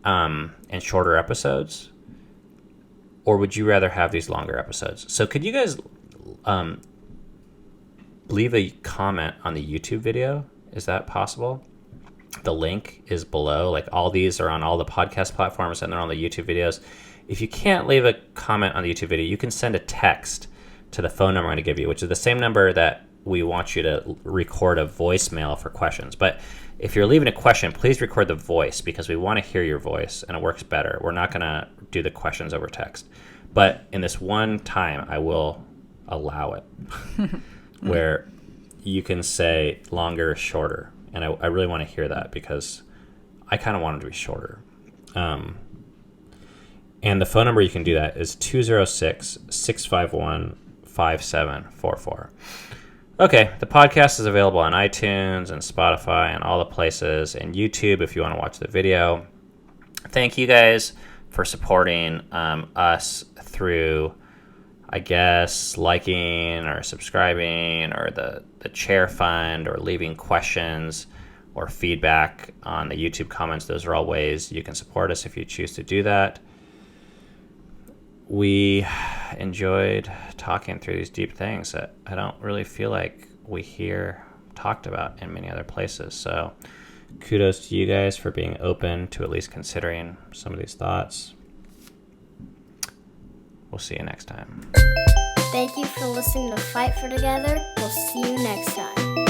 and shorter episodes? Or would you rather have these longer episodes? So could you guys leave a comment on the YouTube video? Is that possible? The link is below. Like, all these are on all the podcast platforms and they're on the YouTube videos. If you can't leave a comment on the YouTube video, you can send a text to the phone number I'm going to give you, which is the same number that we want you to record a voicemail for questions. But if you're leaving a question, please record the voice because we want to hear your voice and it works better. We're not going to do the questions over text. But in this one time, I will allow it where you can say longer or shorter. And I really want to hear that because I kind of want it to be shorter. And the phone number you can do that is 206-651-5744. Okay, the podcast is available on iTunes and Spotify and all the places, and YouTube if you want to watch the video. Thank you guys for supporting us through, I guess, liking or subscribing or the chair fund or leaving questions or feedback on the YouTube comments. Those are all ways you can support us if you choose to do that. We enjoyed talking through these deep things that I don't really feel like we hear talked about in many other places. So kudos to you guys for being open to at least considering some of these thoughts. We'll see you next time. Thank you for listening to Fight for Together. We'll see you next time.